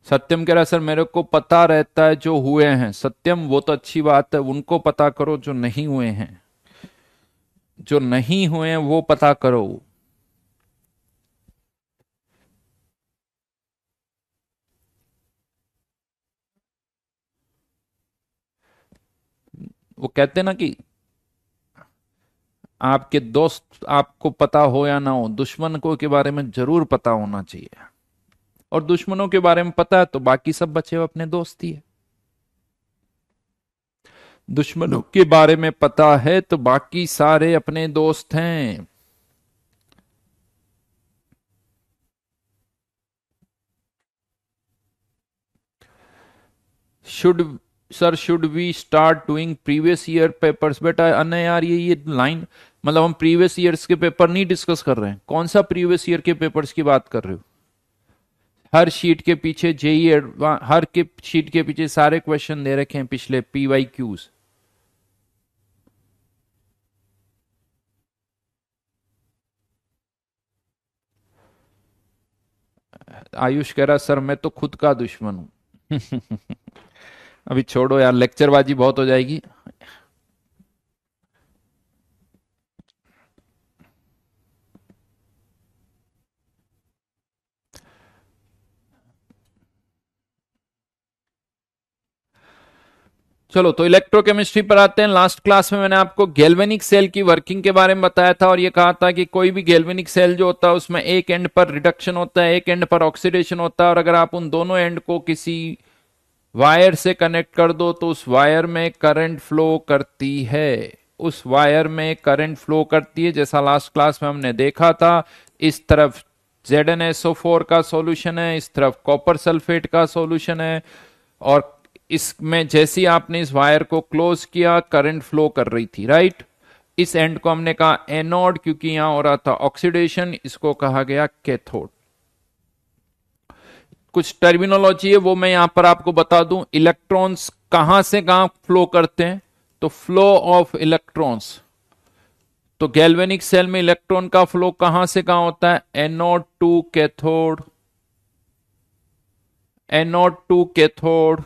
सत्यम कह रहा है सर मेरे को पता रहता है जो हुए हैं। सत्यम वो तो अच्छी बात है, उनको पता करो जो नहीं हुए हैं, जो नहीं हुए हैं वो पता करो। वो कहते हैं ना कि आपके दोस्त, आपको पता हो या ना हो, दुश्मन को के बारे में जरूर पता होना चाहिए, और दुश्मनों के बारे में पता है तो बाकी सब बचे हुए अपने दोस्त ही है। दुश्मनों के बारे में पता है तो बाकी सारे अपने दोस्त हैं। Should sir should we start doing previous year papers? बेटा अन्य यार, ये लाइन मतलब हम प्रीवियस ईयर्स के पेपर नहीं डिस्कस कर रहे हैं। कौन सा प्रीवियस ईयर के पेपर्स की बात कर रहे हो? हर शीट के पीछे जेई हर के शीट के पीछे सारे क्वेश्चन दे रखे हैं पिछले पीवाई क्यूज। आयुष कह रहा सर मैं तो खुद का दुश्मन हूं। अभी छोड़ो यार, लेक्चरबाजी बहुत हो जाएगी। चलो तो इलेक्ट्रोकेमिस्ट्री पर आते हैं। लास्ट क्लास में मैंने आपको गैल्वेनिक सेल की वर्किंग के बारे में बताया था, और ये कहा था कि कोई भी गैल्वेनिक सेल जो होता है उसमें एक एंड पर रिडक्शन होता है, एक एंड पर ऑक्सीडेशन होता है, और अगर आप उन दोनों एंड को किसी वायर से कनेक्ट कर दो तो उस वायर में करंट फ्लो करती है, उस वायर में करंट फ्लो करती है। जैसा लास्ट क्लास में हमने देखा था, इस तरफ ZnSO4 का सॉल्यूशन है, इस तरफ कॉपर सल्फेट का सॉल्यूशन है, और इसमें जैसे ही आपने इस वायर को क्लोज किया करंट फ्लो कर रही थी, राइट। इस एंड को हमने कहा एनोड, क्योंकि यहां हो रहा था ऑक्सीडेशन, इसको कहा गया कैथोड। कुछ टर्मिनोलॉजी है वो मैं यहां पर आपको बता दूं। इलेक्ट्रॉन्स कहां से कहां फ्लो करते हैं, तो फ्लो ऑफ इलेक्ट्रॉन्स, तो गैल्वेनिक सेल में इलेक्ट्रॉन का फ्लो कहां से कहां होता है, anode to cathode, anode to cathode,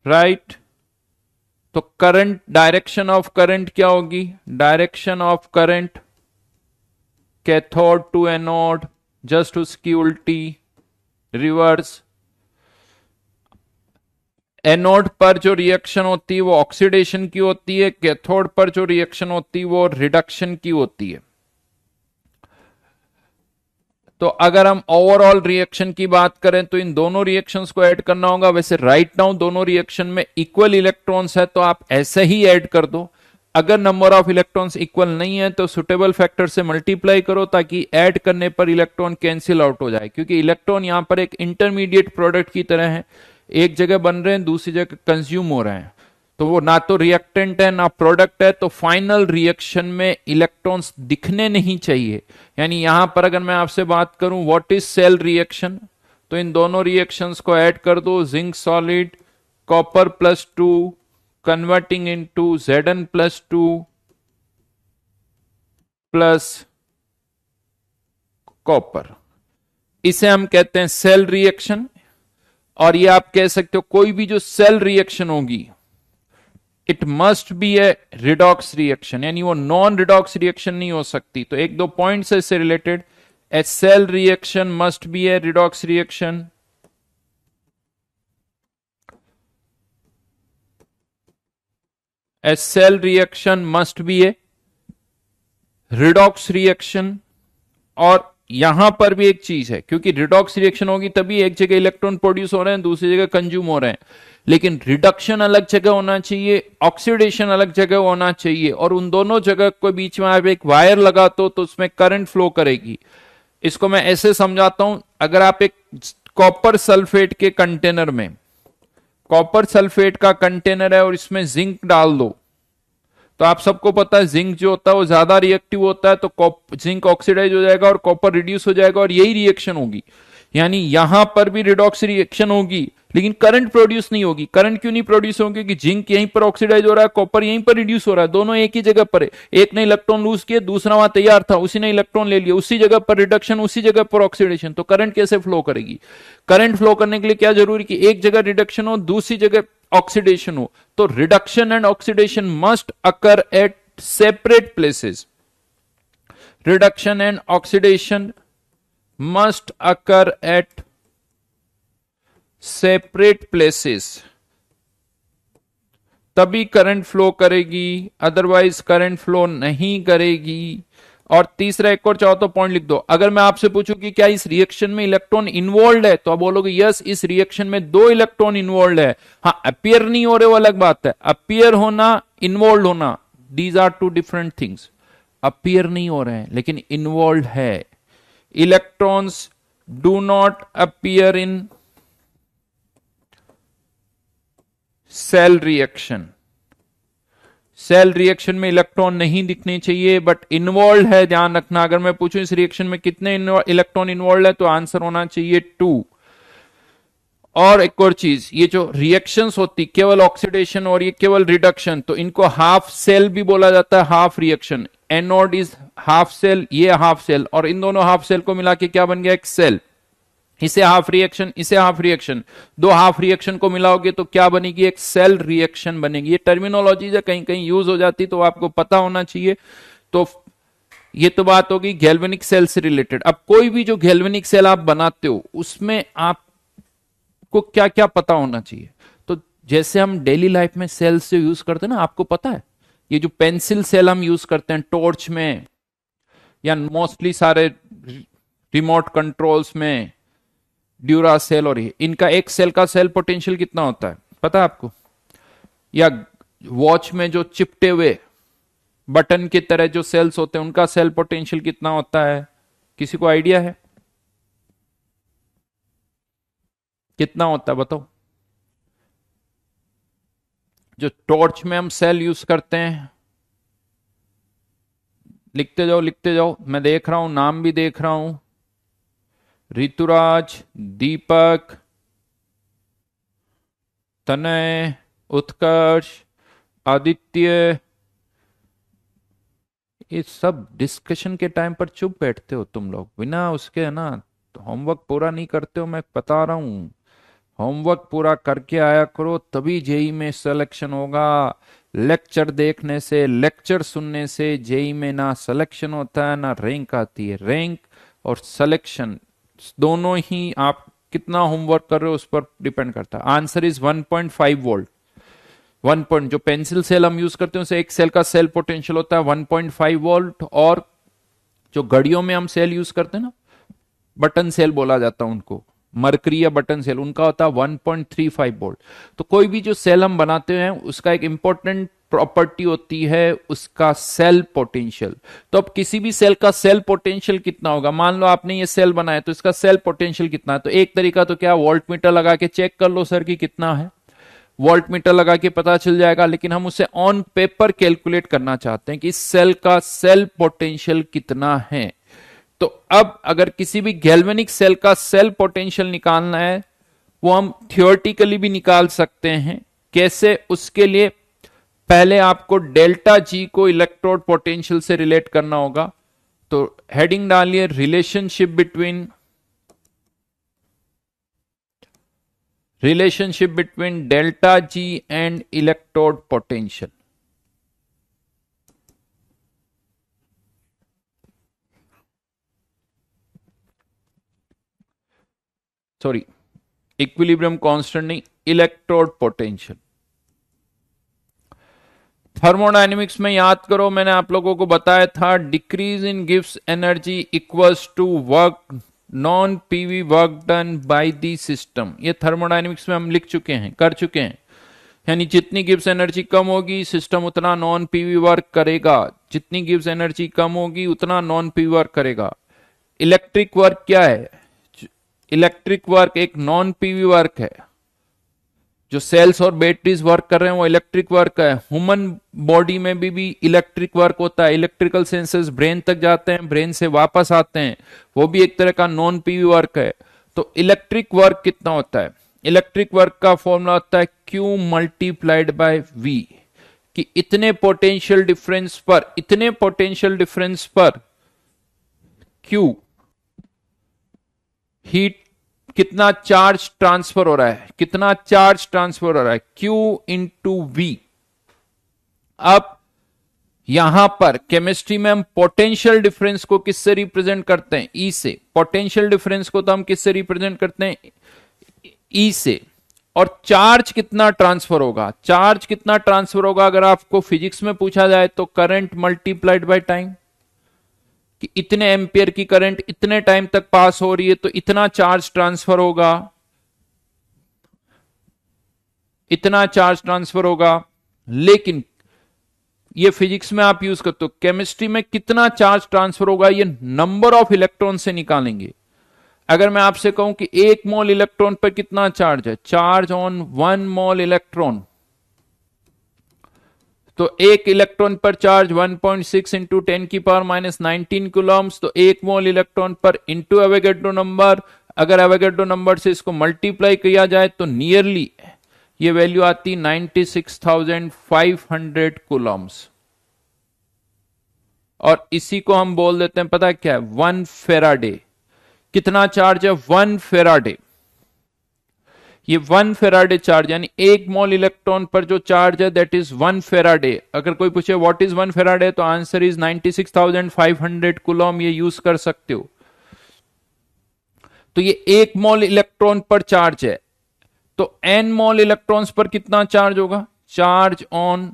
right. तो करंट, डायरेक्शन ऑफ करंट क्या होगी? Direction of current cathode to anode, just उसकी उल्टी, रिवर्स। एनोड पर जो रिएक्शन होती है वो ऑक्सीडेशन की होती है, कैथोड पर जो रिएक्शन होती है वो रिडक्शन की होती है। तो अगर हम ओवरऑल रिएक्शन की बात करें तो इन दोनों रिएक्शंस को ऐड करना होगा। वैसे राइट नाउ दोनों रिएक्शन में इक्वल इलेक्ट्रॉन्स है तो आप ऐसे ही ऐड कर दो। अगर नंबर ऑफ इलेक्ट्रॉन्स इक्वल नहीं है तो सुटेबल फैक्टर से मल्टीप्लाई करो ताकि ऐड करने पर इलेक्ट्रॉन कैंसिल आउट हो जाए, क्योंकि इलेक्ट्रॉन यहां पर एक इंटरमीडिएट प्रोडक्ट की तरह है, एक जगह बन रहे हैं दूसरी जगह कंज्यूम हो रहे हैं। तो वो ना तो रिएक्टेंट है ना प्रोडक्ट है, तो फाइनल रिएक्शन में इलेक्ट्रॉन्स दिखने नहीं चाहिए। यानी यहां पर अगर मैं आपसे बात करूं व्हाट इज सेल रिएक्शन, तो इन दोनों रिएक्शंस को ऐड कर दो। Zinc solid, copper +2 converting into Zn+2 plus copper, इसे हम कहते हैं सेल रिएक्शन। और ये आप कह सकते हो कोई भी जो सेल रिएक्शन होगी it must be a redox reaction, यानी वो नॉन रिडॉक्स रिएक्शन नहीं हो सकती। तो एक दो पॉइंट्स है इससे related. A cell reaction must be a redox reaction, a cell reaction must be a redox reaction. और यहां पर भी एक चीज है, क्योंकि रिडॉक्स रिएक्शन होगी तभी एक जगह इलेक्ट्रॉन प्रोड्यूस हो रहे हैं दूसरी जगह कंज्यूम हो रहे हैं, लेकिन रिडक्शन अलग जगह होना चाहिए, ऑक्सीडेशन अलग जगह होना चाहिए। और उन दोनों जगह के बीच में आप एक वायर लगाते हो तो उसमें करंट फ्लो करेगी। इसको मैं ऐसे समझाता हूं, अगर आप एक कॉपर सल्फेट के कंटेनर में, कॉपर सल्फेट का कंटेनर है और इसमें जिंक डाल दो, तो आप सबको पता है जिंक जो होता है वो ज्यादा रिएक्टिव होता है, तो जिंक ऑक्सीडाइज हो जाएगा और कॉपर रिड्यूस हो जाएगा और यही रिएक्शन होगी। यानी यहां पर भी रिडॉक्स रिएक्शन होगी लेकिन करंट प्रोड्यूस नहीं होगी। करंट क्यों नहीं प्रोड्यूस होगी? क्योंकि जिंक यहीं पर ऑक्सीडाइज हो रहा है, कॉपर यहीं पर रिड्यूस हो रहा है, दोनों एक ही जगह पर है। एक ने इलेक्ट्रॉन लूज किया, दूसरा वहां तैयार था, उसी ने इलेक्ट्रॉन ले लिया, उसी जगह पर रिडक्शन, उसी जगह पर ऑक्सीडेशन। तो करंट कैसे फ्लो करेगी? करंट फ्लो करने के लिए क्या जरूरी कि एक जगह रिडक्शन हो दूसरी जगह ऑक्सीडेशन हो। तो reduction and oxidation must occur at separate places. Reduction and oxidation must occur at separate places, तभी करंट फ्लो करेगी, अदरवाइज करंट फ्लो नहीं करेगी। और तीसरा एक और चाहो तो पॉइंट लिख दो। अगर मैं आपसे पूछूं कि क्या इस रिएक्शन में इलेक्ट्रॉन इन्वॉल्व है, तो आप बोलोगे यस, इस रिएक्शन में 2 इलेक्ट्रॉन इन्वॉल्व है। हाँ, अपियर नहीं हो रहे वो अलग बात है, अपियर होना, इन्वॉल्व होना, these are 2 different things. Appear नहीं हो रहे हैं लेकिन इन्वॉल्व है। Electrons do not appear in cell reaction. Cell reaction में इलेक्ट्रॉन नहीं दिखने चाहिए बट इन्वॉल्व है, ध्यान रखना। अगर मैं पूछूं इस रिएक्शन में कितने इलेक्ट्रॉन इन्वॉल्व है तो आंसर होना चाहिए 2। और एक और चीज, ये जो रिएक्शंस होती केवल ऑक्सीडेशन और ये केवल रिडक्शन, तो इनको हाफ सेल भी बोला जाता है, half reaction. Anode is half cell, ये हाफ सेल, और इन दोनों हाफ सेल को मिला के क्या बन गया? एक सेल। इसे हाफ रिएक्शन, इसे हाफ रिएक्शन, 2 हाफ रिएक्शन को मिलाओगे तो क्या बनेगी? एक सेल रिएक्शन बनेगी। ये टर्मिनोलॉजी है कहीं कहीं यूज हो जाती तो आपको पता होना चाहिए। तो ये तो बात होगी गैल्वेनिक सेल से रिलेटेड। अब कोई भी जो गैल्वेनिक सेल आप बनाते हो उसमें आपको क्या क्या पता होना चाहिए? तो जैसे हम डेली लाइफ में सेल से यूज करते हैं ना, आपको पता है ये जो पेंसिल सेल हम यूज करते हैं टॉर्च में या मोस्टली सारे रिमोट कंट्रोल्स में, ड्यूरा सेल, और इनका एक सेल का सेल पोटेंशियल कितना होता है पता है आपको? या वॉच में जो चिपटे हुए बटन की तरह जो सेल्स होते हैं उनका सेल पोटेंशियल कितना होता है? किसी को आइडिया है कितना होता है? बताओ। जो टॉर्च में हम सेल यूज करते हैं, लिखते जाओ लिखते जाओ, मैं देख रहा हूं, नाम भी देख रहा हूं। ऋतुराज, दीपक, तनय, उत्कर्ष, आदित्य, ये सब डिस्कशन के टाइम पर चुप बैठते हो तुम लोग, बिना उसके है ना तो होमवर्क पूरा नहीं करते हो, मैं बता रहा हूं। होमवर्क पूरा करके आया करो, तभी जेई में सिलेक्शन होगा। लेक्चर देखने से, लेक्चर सुनने से जेई में ना सिलेक्शन होता है ना रैंक आती है। रैंक और सिलेक्शन दोनों ही आप कितना होमवर्क कर रहे हो उस पर डिपेंड करता है। Answer is 1.5 volt. 1 पॉइंट जो पेंसिल सेल हम यूज करते हैं उसे एक सेल का सेल पोटेंशियल होता है 1.5 वोल्ट, और जो घड़ियों में हम सेल यूज करते हैं ना, बटन सेल बोला जाता है उनको, मरकरी या बटन सेल, उनका होता है 1.35 वोल्ट। तो कोई भी जो सेल हम बनाते हैं उसका एक इंपॉर्टेंट प्रॉपर्टी होती है उसका सेल पोटेंशियल। तो अब किसी भी सेल का सेल पोटेंशियल कितना होगा, मान लो आपने ये सेल बनाया तो इसका सेल पोटेंशियल कितना है, तो एक तरीका तो क्या, वोल्ट मीटर लगा के चेक कर लो सर कि कितना है, वोल्ट मीटर लगा के पता चल जाएगा। लेकिन हम उसे ऑन पेपर कैलकुलेट करना चाहते हैं कि इस सेल का सेल पोटेंशियल कितना है। तो अब अगर किसी भी गैल्वेनिक सेल का सेल पोटेंशियल निकालना है, वो हम थियोरेटिकली भी निकाल सकते हैं। कैसे, उसके लिए पहले आपको डेल्टा जी को इलेक्ट्रोड पोटेंशियल से रिलेट करना होगा। तो हेडिंग डालिए relationship between delta G and electrode potential. Sorry, equilibrium constant नहीं, इलेक्ट्रोड पोटेंशियल। थर्मोडायनेमिक्स में याद करो, मैंने आप लोगों को बताया था डिक्रीज इन गिव्स energy equals to work non PV work done by the system. ये थर्मोडायनेमिक्स में हम लिख चुके हैं, कर चुके हैं। यानी जितनी गिव्स एनर्जी कम होगी सिस्टम उतना नॉन पीवी वर्क करेगा, जितनी गिव्स एनर्जी कम होगी उतना नॉन पीवी वर्क करेगा। इलेक्ट्रिक वर्क क्या है, इलेक्ट्रिक वर्क एक नॉन पीवी वर्क है। जो सेल्स और बैटरीज वर्क कर रहे हैं वो इलेक्ट्रिक वर्क है। ह्यूमन बॉडी में भी इलेक्ट्रिक वर्क होता है। इलेक्ट्रिकल सेंसेस ब्रेन तक जाते हैं, ब्रेन से वापस आते हैं, वो भी एक तरह का नॉन पीवी वर्क है। तो इलेक्ट्रिक वर्क कितना होता है, इलेक्ट्रिक वर्क का फॉर्मूला होता है Q मल्टीप्लाइड बाय V, कि इतने पोटेंशियल डिफरेंस पर, इतने पोटेंशियल डिफरेंस पर Q हीट कितना चार्ज ट्रांसफर हो रहा है, कितना चार्ज ट्रांसफर हो रहा है, Q इंटू V। अब यहां पर केमिस्ट्री में हम पोटेंशियल डिफरेंस को किससे रिप्रेजेंट करते हैं, E से। पोटेंशियल डिफरेंस को तो हम किससे रिप्रेजेंट करते हैं, E से। और चार्ज कितना ट्रांसफर होगा, चार्ज कितना ट्रांसफर होगा अगर आपको फिजिक्स में पूछा जाए तो करंट मल्टीप्लाइड बाय टाइम, कि इतने एम्पियर की करंट इतने टाइम तक पास हो रही है तो इतना चार्ज ट्रांसफर होगा, इतना चार्ज ट्रांसफर होगा। लेकिन ये फिजिक्स में आप यूज करते हो, केमिस्ट्री में कितना चार्ज ट्रांसफर होगा ये नंबर ऑफ इलेक्ट्रॉन से निकालेंगे। अगर मैं आपसे कहूं कि 1 मोल इलेक्ट्रॉन पर कितना चार्ज है, चार्ज ऑन 1 मोल इलेक्ट्रॉन, तो एक इलेक्ट्रॉन पर चार्ज 1.6 इंटू 10 की पावर माइनस 19 कूलम्स, तो 1 मोल इलेक्ट्रॉन पर इंटू एवोगैड्रो नंबर। अगर एवोगैड्रो नंबर से इसको मल्टीप्लाई किया जाए तो नियरली ये वैल्यू आती 96,500 कूलम्स। और इसी को हम बोल देते हैं, पता है क्या है, 1 फेराडे। कितना चार्ज है, 1 फेराडे। ये 1 फेराडे चार्ज, यानी 1 मोल इलेक्ट्रॉन पर जो चार्ज है दैट इज 1 फेराडे। अगर कोई पूछे व्हाट इज 1 फेराडे तो आंसर इज 96,500 कूलम, ये यूज कर सकते हो। तो ये 1 मोल इलेक्ट्रॉन पर चार्ज है, तो n मोल इलेक्ट्रॉन्स पर कितना चार्ज होगा, charge on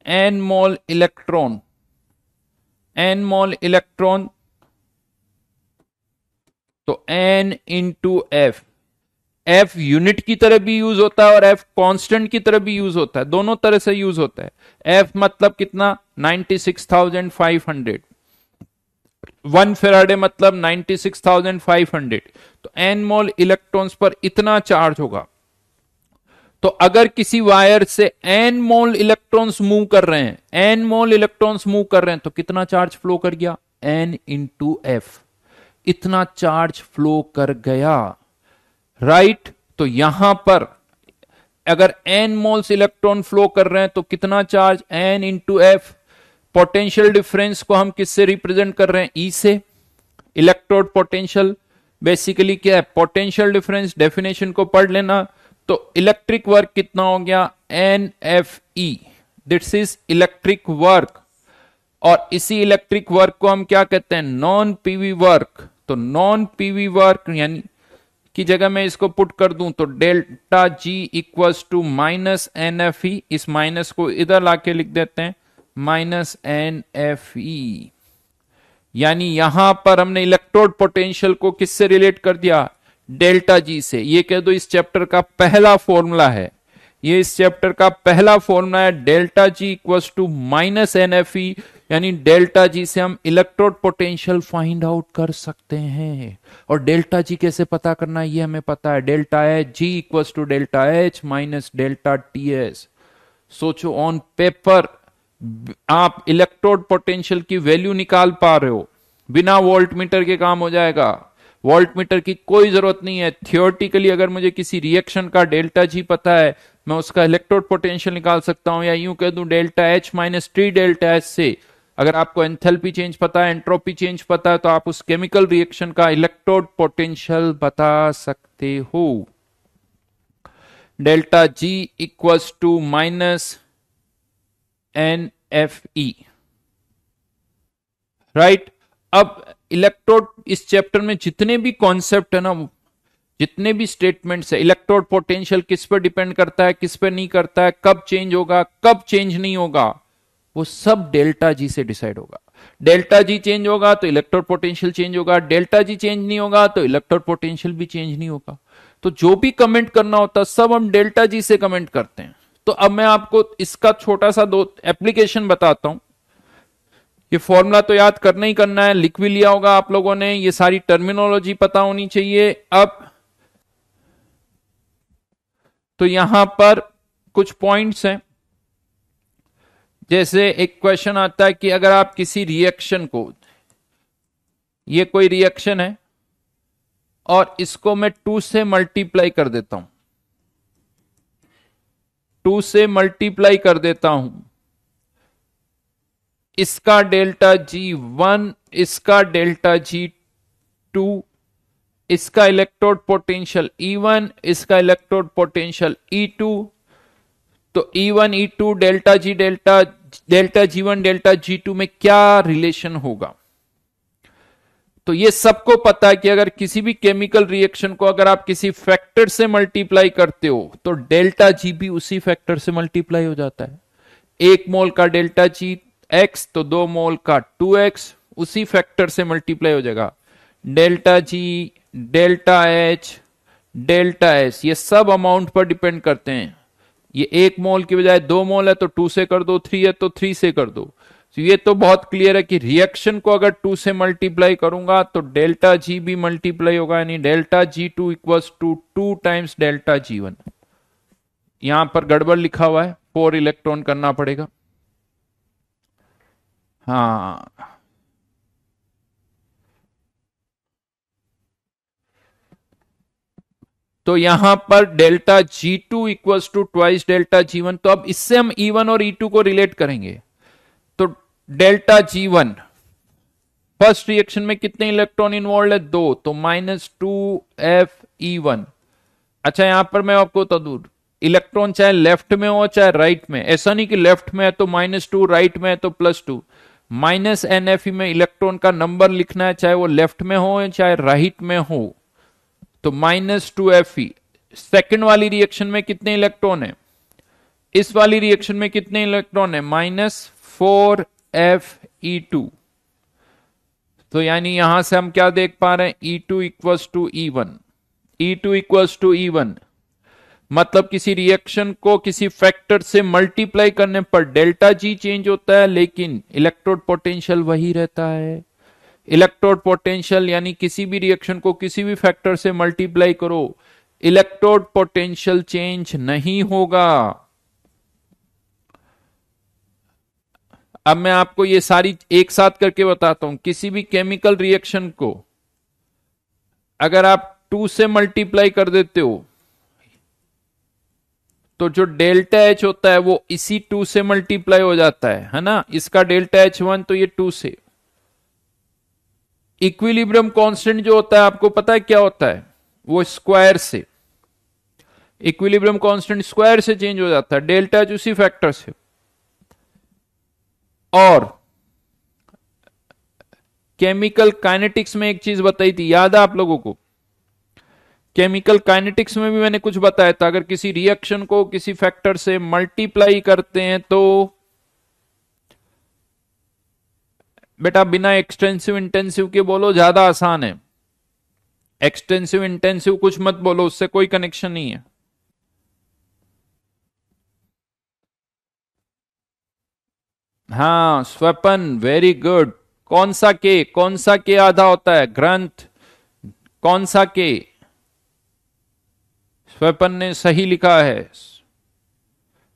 n mole electron, n mole electron, तो n into F. F unit की तरह भी यूज होता है और F कांस्टेंट की तरह भी यूज होता है, दोनों तरह से यूज होता है। F मतलब कितना, 96,500। 1 फेराडे मतलब 96,500। तो n मोल इलेक्ट्रॉन्स पर इतना चार्ज होगा। तो अगर किसी वायर से n मोल इलेक्ट्रॉन्स मूव कर रहे हैं, n मोल इलेक्ट्रॉन्स मूव कर रहे हैं, तो कितना चार्ज फ्लो कर गया, n इंटू एफ। इतना चार्ज फ्लो कर गया, राइट। तो यहां पर अगर n मोल्स इलेक्ट्रॉन फ्लो कर रहे हैं तो कितना charge, n into F. Potential difference को हम किससे रिप्रेजेंट कर रहे हैं, E से। इलेक्ट्रोड पोटेंशियल बेसिकली क्या है, पोटेंशियल डिफरेंस, डेफिनेशन को पढ़ लेना। तो इलेक्ट्रिक वर्क कितना हो गया, NFE, this is electric work. और इसी इलेक्ट्रिक वर्क को हम क्या कहते हैं, नॉन पीवी वर्क। तो नॉन पीवी वर्क यानी की जगह मैं इसको पुट कर दूं तो delta G equals to minus NFE, इस माइनस को इधर लाके लिख देते हैं माइनस NFE। यानी यहां पर हमने इलेक्ट्रोड पोटेंशियल को किससे रिलेट कर दिया, डेल्टा जी से। ये कह दो इस चैप्टर का पहला फॉर्मूला है, ये इस चैप्टर का पहला फॉर्मूला है, delta G equals to minus NFE। यानी डेल्टा जी से हम इलेक्ट्रोड पोटेंशियल फाइंड आउट कर सकते हैं। और डेल्टा जी कैसे पता करना है ये हमें पता है, delta H G equals to delta H minus delta TS। सोचो ऑन पेपर आप इलेक्ट्रोड पोटेंशियल की वैल्यू निकाल पा रहे हो, बिना वोल्ट मीटर के काम हो जाएगा, वोल्ट मीटर की कोई जरूरत नहीं है। थियोरेटिकली अगर मुझे किसी रिएक्शन का डेल्टा जी पता है, मैं उसका इलेक्ट्रोड पोटेंशियल निकाल सकता हूं। या यूं कह दूं delta H minus T delta H से अगर आपको एंथैल्पी चेंज पता है, एंट्रोपी चेंज पता है, तो आप उस केमिकल रिएक्शन का इलेक्ट्रोड पोटेंशियल बता सकते हो। Delta G equals to minus NFE, right. अब इलेक्ट्रोड इस चैप्टर में जितने भी कॉन्सेप्ट है ना, जितने भी स्टेटमेंट्स है, इलेक्ट्रोड पोटेंशियल किस पर डिपेंड करता है, किस पर नहीं करता है, कब चेंज होगा, कब चेंज नहीं होगा, वो सब डेल्टा जी से डिसाइड होगा। डेल्टा जी चेंज होगा तो इलेक्ट्रोड पोटेंशियल चेंज होगा, डेल्टा जी चेंज नहीं होगा तो इलेक्ट्रोड पोटेंशियल भी चेंज नहीं होगा। तो जो भी कमेंट करना होता है सब हम डेल्टा जी से कमेंट करते हैं। तो अब मैं आपको इसका छोटा सा दो एप्लीकेशन बताता हूं। ये फॉर्मूला तो याद करना ही करना है, लिख भी लिया होगा आप लोगों ने, ये सारी टर्मिनोलॉजी पता होनी चाहिए। अब तो यहां पर कुछ पॉइंट्स हैं, जैसे एक क्वेश्चन आता है कि अगर आप किसी रिएक्शन को, ये कोई रिएक्शन है और इसको मैं 2 से मल्टीप्लाई कर देता हूं, 2 से मल्टीप्लाई कर देता हूं, इसका डेल्टा G1, इसका डेल्टा G2, इसका इलेक्ट्रोड पोटेंशियल E1, इसका इलेक्ट्रोड पोटेंशियल E2। तो E1 E2 delta G delta G1 delta G2 में क्या रिलेशन होगा। तो ये सबको पता है कि अगर किसी भी केमिकल रिएक्शन को अगर आप किसी फैक्टर से मल्टीप्लाई करते हो तो डेल्टा जी भी उसी फैक्टर से मल्टीप्लाई हो जाता है। 1 मोल का डेल्टा जी x तो 2 मोल का 2x उसी फैक्टर से मल्टीप्लाई हो जाएगा। Delta G, delta H, delta S, ये सब अमाउंट पर डिपेंड करते हैं। ये 1 मोल की बजाय 2 मोल है तो 2 से कर दो, 3 है तो 3 से कर दो। तो ये तो बहुत क्लियर है कि रिएक्शन को अगर 2 से मल्टीप्लाई करूंगा तो डेल्टा जी भी मल्टीप्लाई होगा, यानी delta G2 equals to 2 times delta G1। यहां पर गड़बड़ लिखा हुआ है, 4 इलेक्ट्रॉन करना पड़ेगा। हाँ, तो यहां पर delta G2 equals to twice delta G1। तो अब इससे हम E1 और E2 को रिलेट करेंगे। तो डेल्टा G1 फर्स्ट रिएक्शन में कितने इलेक्ट्रॉन इन्वॉल्व है, 2, तो -2Fe1। अच्छा यहां पर मैं आपको बता दूं, इलेक्ट्रॉन चाहे लेफ्ट में हो चाहे राइट में, ऐसा नहीं कि लेफ्ट में है तो -2, राइट में है तो +2। -NFE में इलेक्ट्रॉन का नंबर लिखना है, चाहे वो लेफ्ट में हो चाहे राइट में हो। तो -2Fe। सेकेंड वाली रिएक्शन में कितने इलेक्ट्रॉन है, इस वाली रिएक्शन में कितने इलेक्ट्रॉन है, -4Fe2। तो यानी यहां से हम क्या देख पा रहे हैं, E2 equals to E1, E2 equals to E1। मतलब किसी रिएक्शन को किसी फैक्टर से मल्टीप्लाई करने पर डेल्टा जी चेंज होता है लेकिन इलेक्ट्रोड पोटेंशियल वही रहता है। इलेक्ट्रोड पोटेंशियल यानी किसी भी रिएक्शन को किसी भी फैक्टर से मल्टीप्लाई करो, इलेक्ट्रोड पोटेंशियल चेंज नहीं होगा। अब मैं आपको ये सारी एक साथ करके बताता हूं। किसी भी केमिकल रिएक्शन को अगर आप 2 से मल्टीप्लाई कर देते हो तो जो डेल्टा एच होता है वो इसी 2 से मल्टीप्लाई हो जाता है ना। इसका डेल्टा H1 तो ये 2 से, इक्विलिब्रियम कांस्टेंट जो होता है आपको पता है क्या होता है, वो स्क्वायर से, इक्विलिब्रियम कांस्टेंट स्क्वायर से चेंज हो जाता है, डेल्टा एच उसी फैक्टर से। और केमिकल काइनेटिक्स में एक चीज बताई थी, याद है आप लोगों को? केमिकल काइनेटिक्स में भी मैंने कुछ बताया था, अगर किसी रिएक्शन को किसी फैक्टर से मल्टीप्लाई करते हैं तो बेटा बिना एक्सटेंसिव इंटेंसिव के बोलो, ज्यादा आसान है। एक्सटेंसिव इंटेंसिव कुछ मत बोलो, उससे कोई कनेक्शन नहीं है। हाँ स्वपन, वेरी गुड। कौन सा के आधा होता है? ग्रंथ। कौन सा के? स्वपन ने सही लिखा है।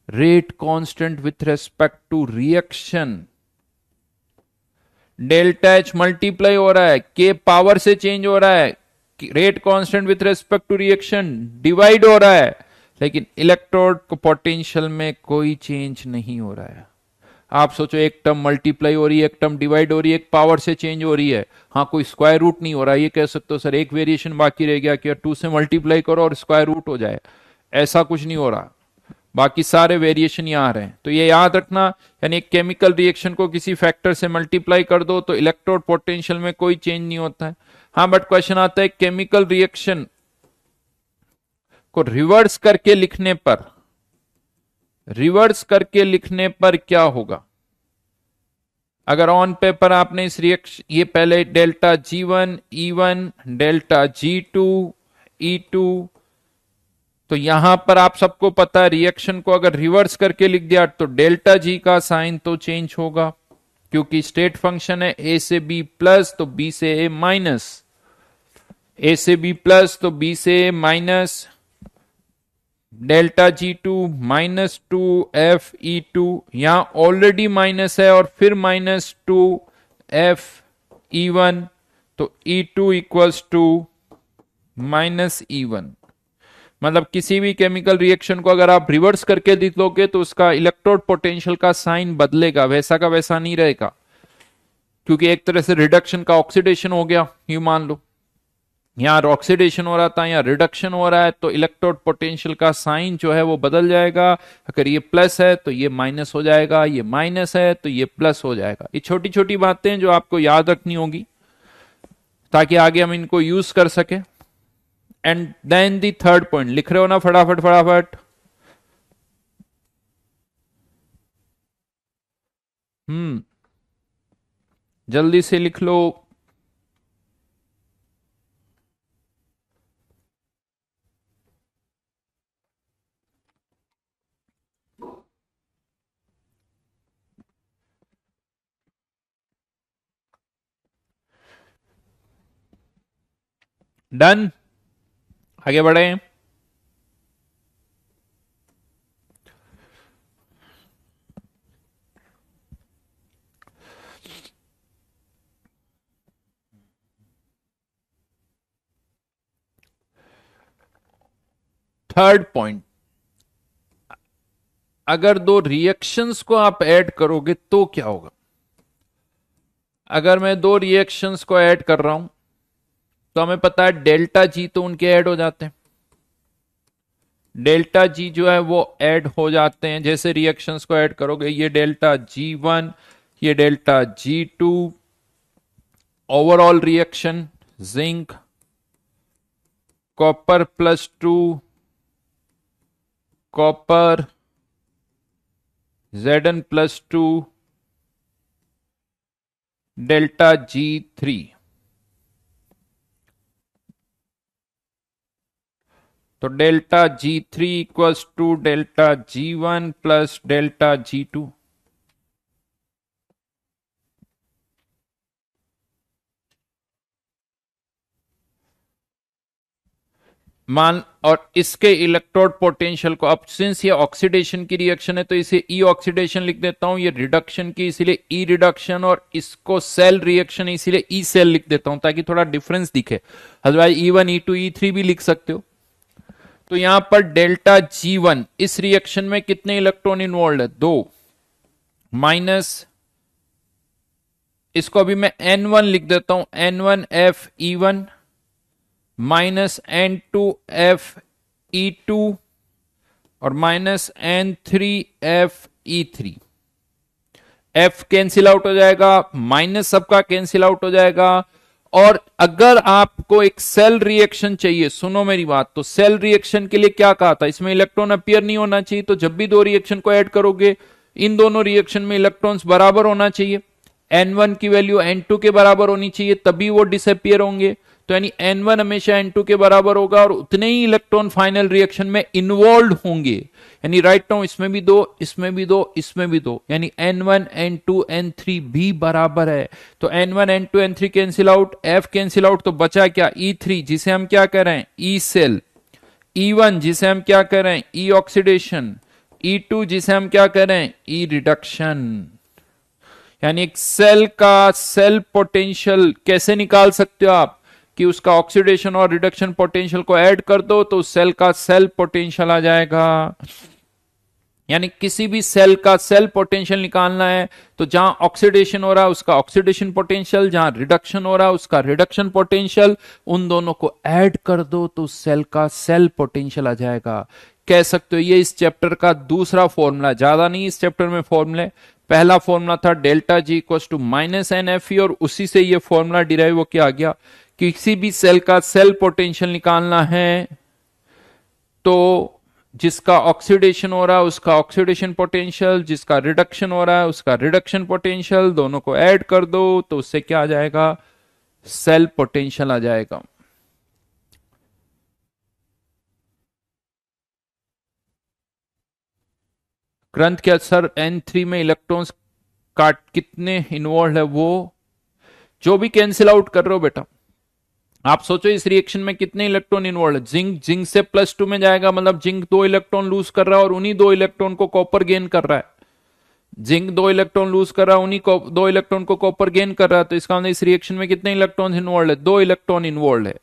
Rate constant with respect to reaction, delta H multiply हो रहा है, के पावर से चेंज हो रहा है, rate constant with respect to reaction divide हो रहा है, लेकिन इलेक्ट्रोड को पोटेंशियल में कोई चेंज नहीं हो रहा है। आप सोचो, एक टर्म मल्टीप्लाई हो रही है, एक टर्म डिवाइड हो रही है, एक पावर से चेंज हो रही है, हाँ कोई स्क्वायर रूट नहीं हो रहा है। ये कह सकते हो सर एक वेरिएशन बाकी रह गया कि 2 से मल्टीप्लाई करो और स्क्वायर रूट हो जाए, ऐसा कुछ नहीं हो रहा, बाकी सारे वेरिएशन यहां आ रहे हैं। तो ये याद रखना, यानी एक केमिकल रिएक्शन को किसी फैक्टर से मल्टीप्लाई कर दो तो इलेक्ट्रोड पोटेंशियल में कोई चेंज नहीं होता है। हाँ बट क्वेश्चन आता है केमिकल रिएक्शन को रिवर्स करके लिखने पर, रिवर्स करके लिखने पर क्या होगा? अगर ऑन पेपर आपने इस रिएक्शन, ये पहले delta G1 E1 delta G2 E2, तो यहां पर आप सबको पता है रिएक्शन को अगर रिवर्स करके लिख दिया तो डेल्टा जी का साइन तो चेंज होगा, क्योंकि स्टेट फंक्शन है ए से बी प्लस तो बी से ए माइनस, ए से बी प्लस तो बी से ए माइनस, डेल्टा G2 -2 FE2, यहां ऑलरेडी माइनस है और फिर -2 FE1, तो E2 इक्वल्स टू -E1। मतलब किसी भी केमिकल रिएक्शन को अगर आप रिवर्स करके लिख लोगे तो उसका इलेक्ट्रोड पोटेंशियल का साइन बदलेगा, वैसा का वैसा नहीं रहेगा, क्योंकि एक तरह से रिडक्शन का ऑक्सीडेशन हो गया, यू मान लो। यहां ऑक्सीडेशन हो रहा था, यहां रिडक्शन हो रहा है, तो इलेक्ट्रोड पोटेंशियल का साइन जो है वो बदल जाएगा। अगर ये प्लस है तो ये माइनस हो जाएगा, ये माइनस है तो ये प्लस हो जाएगा। ये छोटी छोटी बातें जो आपको याद रखनी होगी ताकि आगे हम इनको यूज कर सके। And then the third point, लिख रहे हो ना फटाफट फटाफट? जल्दी से लिख लो। डन, आगे बढ़े। थर्ड पॉइंट, अगर दो रिएक्शंस को आप ऐड करोगे तो क्या होगा? अगर मैं दो रिएक्शंस को ऐड कर रहा हूं तो हमें पता है डेल्टा जी तो उनके ऐड हो जाते हैं, डेल्टा जी जो है वो ऐड हो जाते हैं। जैसे रिएक्शंस को ऐड करोगे, ये डेल्टा G1, ये delta G2, overall reaction zinc copper +2 copper Zn+2 delta G3, तो delta G3 equals to delta G1 plus delta G2। मान, और इसके इलेक्ट्रोड पोटेंशियल को, अब सिंस ये ऑक्सीडेशन की रिएक्शन है तो इसे ई ऑक्सीडेशन लिख देता हूं, ये रिडक्शन की इसलिए ई रिडक्शन, और इसको सेल रिएक्शन इसलिए ई सेल लिख देता हूं ताकि थोड़ा डिफरेंस दिखे। अदरवाइज E1 E2 E3 भी लिख सकते हो। तो यहां पर डेल्टा G1, इस रिएक्शन में कितने इलेक्ट्रॉन इन्वॉल्व है? 2, माइनस इसको अभी मैं N1 लिख देता हूं, N1Fe1 माइनस N2Fe2 और minus N3Fe3। F cancel out हो जाएगा, माइनस सबका कैंसिल आउट हो जाएगा। और अगर आपको एक सेल रिएक्शन चाहिए, सुनो मेरी बात, तो सेल रिएक्शन के लिए क्या कहा था, इसमें इलेक्ट्रॉन अपीयर नहीं होना चाहिए। तो जब भी दो रिएक्शन को ऐड करोगे, इन दोनों रिएक्शन में इलेक्ट्रॉन्स बराबर होना चाहिए। N1 की वैल्यू N2 के बराबर होनी चाहिए, तभी वो डिसअपियर होंगे। तो यानी N1 हमेशा N2 के बराबर होगा और उतने ही इलेक्ट्रॉन फाइनल रिएक्शन में इन्वॉल्व होंगे। यानी राइट नाउ इसमें भी दो, इसमें भी दो, इसमें भी दो, यानी N1 N2 N3 भी बराबर है। तो N1 N2 N3 cancel out, F cancel out, तो बचा क्या, E3 जिसे हम क्या कर रहे हैं, E सेल, E1 जिसे हम क्या कर रहे हैं, E ऑक्सीडेशन, E2 जिसे हम क्या कर रहे हैं, E रिडक्शन। यानी एक सेल का सेल पोटेंशियल कैसे निकाल सकते हो आप, कि उसका ऑक्सीडेशन और रिडक्शन पोटेंशियल को ऐड कर दो तो सेल का सेल पोटेंशियल आ जाएगा। यानी किसी भी सेल का सेल पोटेंशियल निकालना है तो जहां ऑक्सीडेशन हो रहा है उसका ऑक्सीडेशन पोटेंशियल, जहां रिडक्शन हो रहा है उसका रिडक्शन पोटेंशियल, उन दोनों को ऐड कर दो तो सेल का सेल पोटेंशियल आ जाएगा। कह सकते हो ये इस चैप्टर का दूसरा फॉर्मूला, ज्यादा नहीं इस चैप्टर में फॉर्मूले। पहला फॉर्मूला था delta G equal to minus N F E, और उसी से ये फॉर्मूला डिराइव होकर आ गया। किसी भी सेल का सेल पोटेंशियल निकालना है तो जिसका ऑक्सीडेशन हो रहा है उसका ऑक्सीडेशन पोटेंशियल, जिसका रिडक्शन हो रहा है उसका रिडक्शन पोटेंशियल, दोनों को ऐड कर दो तो उससे क्या आ जाएगा, सेल पोटेंशियल आ जाएगा। ग्रंथ के असर N3 में इलेक्ट्रॉन्स काट कितने इन्वॉल्व है, वो जो भी कैंसिल आउट कर रहे हो बेटा, आप सोचो इस रिएक्शन में कितने इलेक्ट्रॉन इन्वॉल्व है। जिंक, जिंक से +2 में जाएगा, मतलब जिंक 2 इलेक्ट्रॉन लूज कर रहा है और उन्हीं 2 इलेक्ट्रॉन को कॉपर गेन कर रहा है। जिंक 2 इलेक्ट्रॉन लूज कर रहा है, उन्हीं को 2 इलेक्ट्रॉन को कॉपर गेन कर रहा है। तो इसका मतलब इस रिएक्शन में कितने इलेक्ट्रॉन इन्वॉल्व है, 2 इलेक्ट्रॉन इन्वॉल्व है।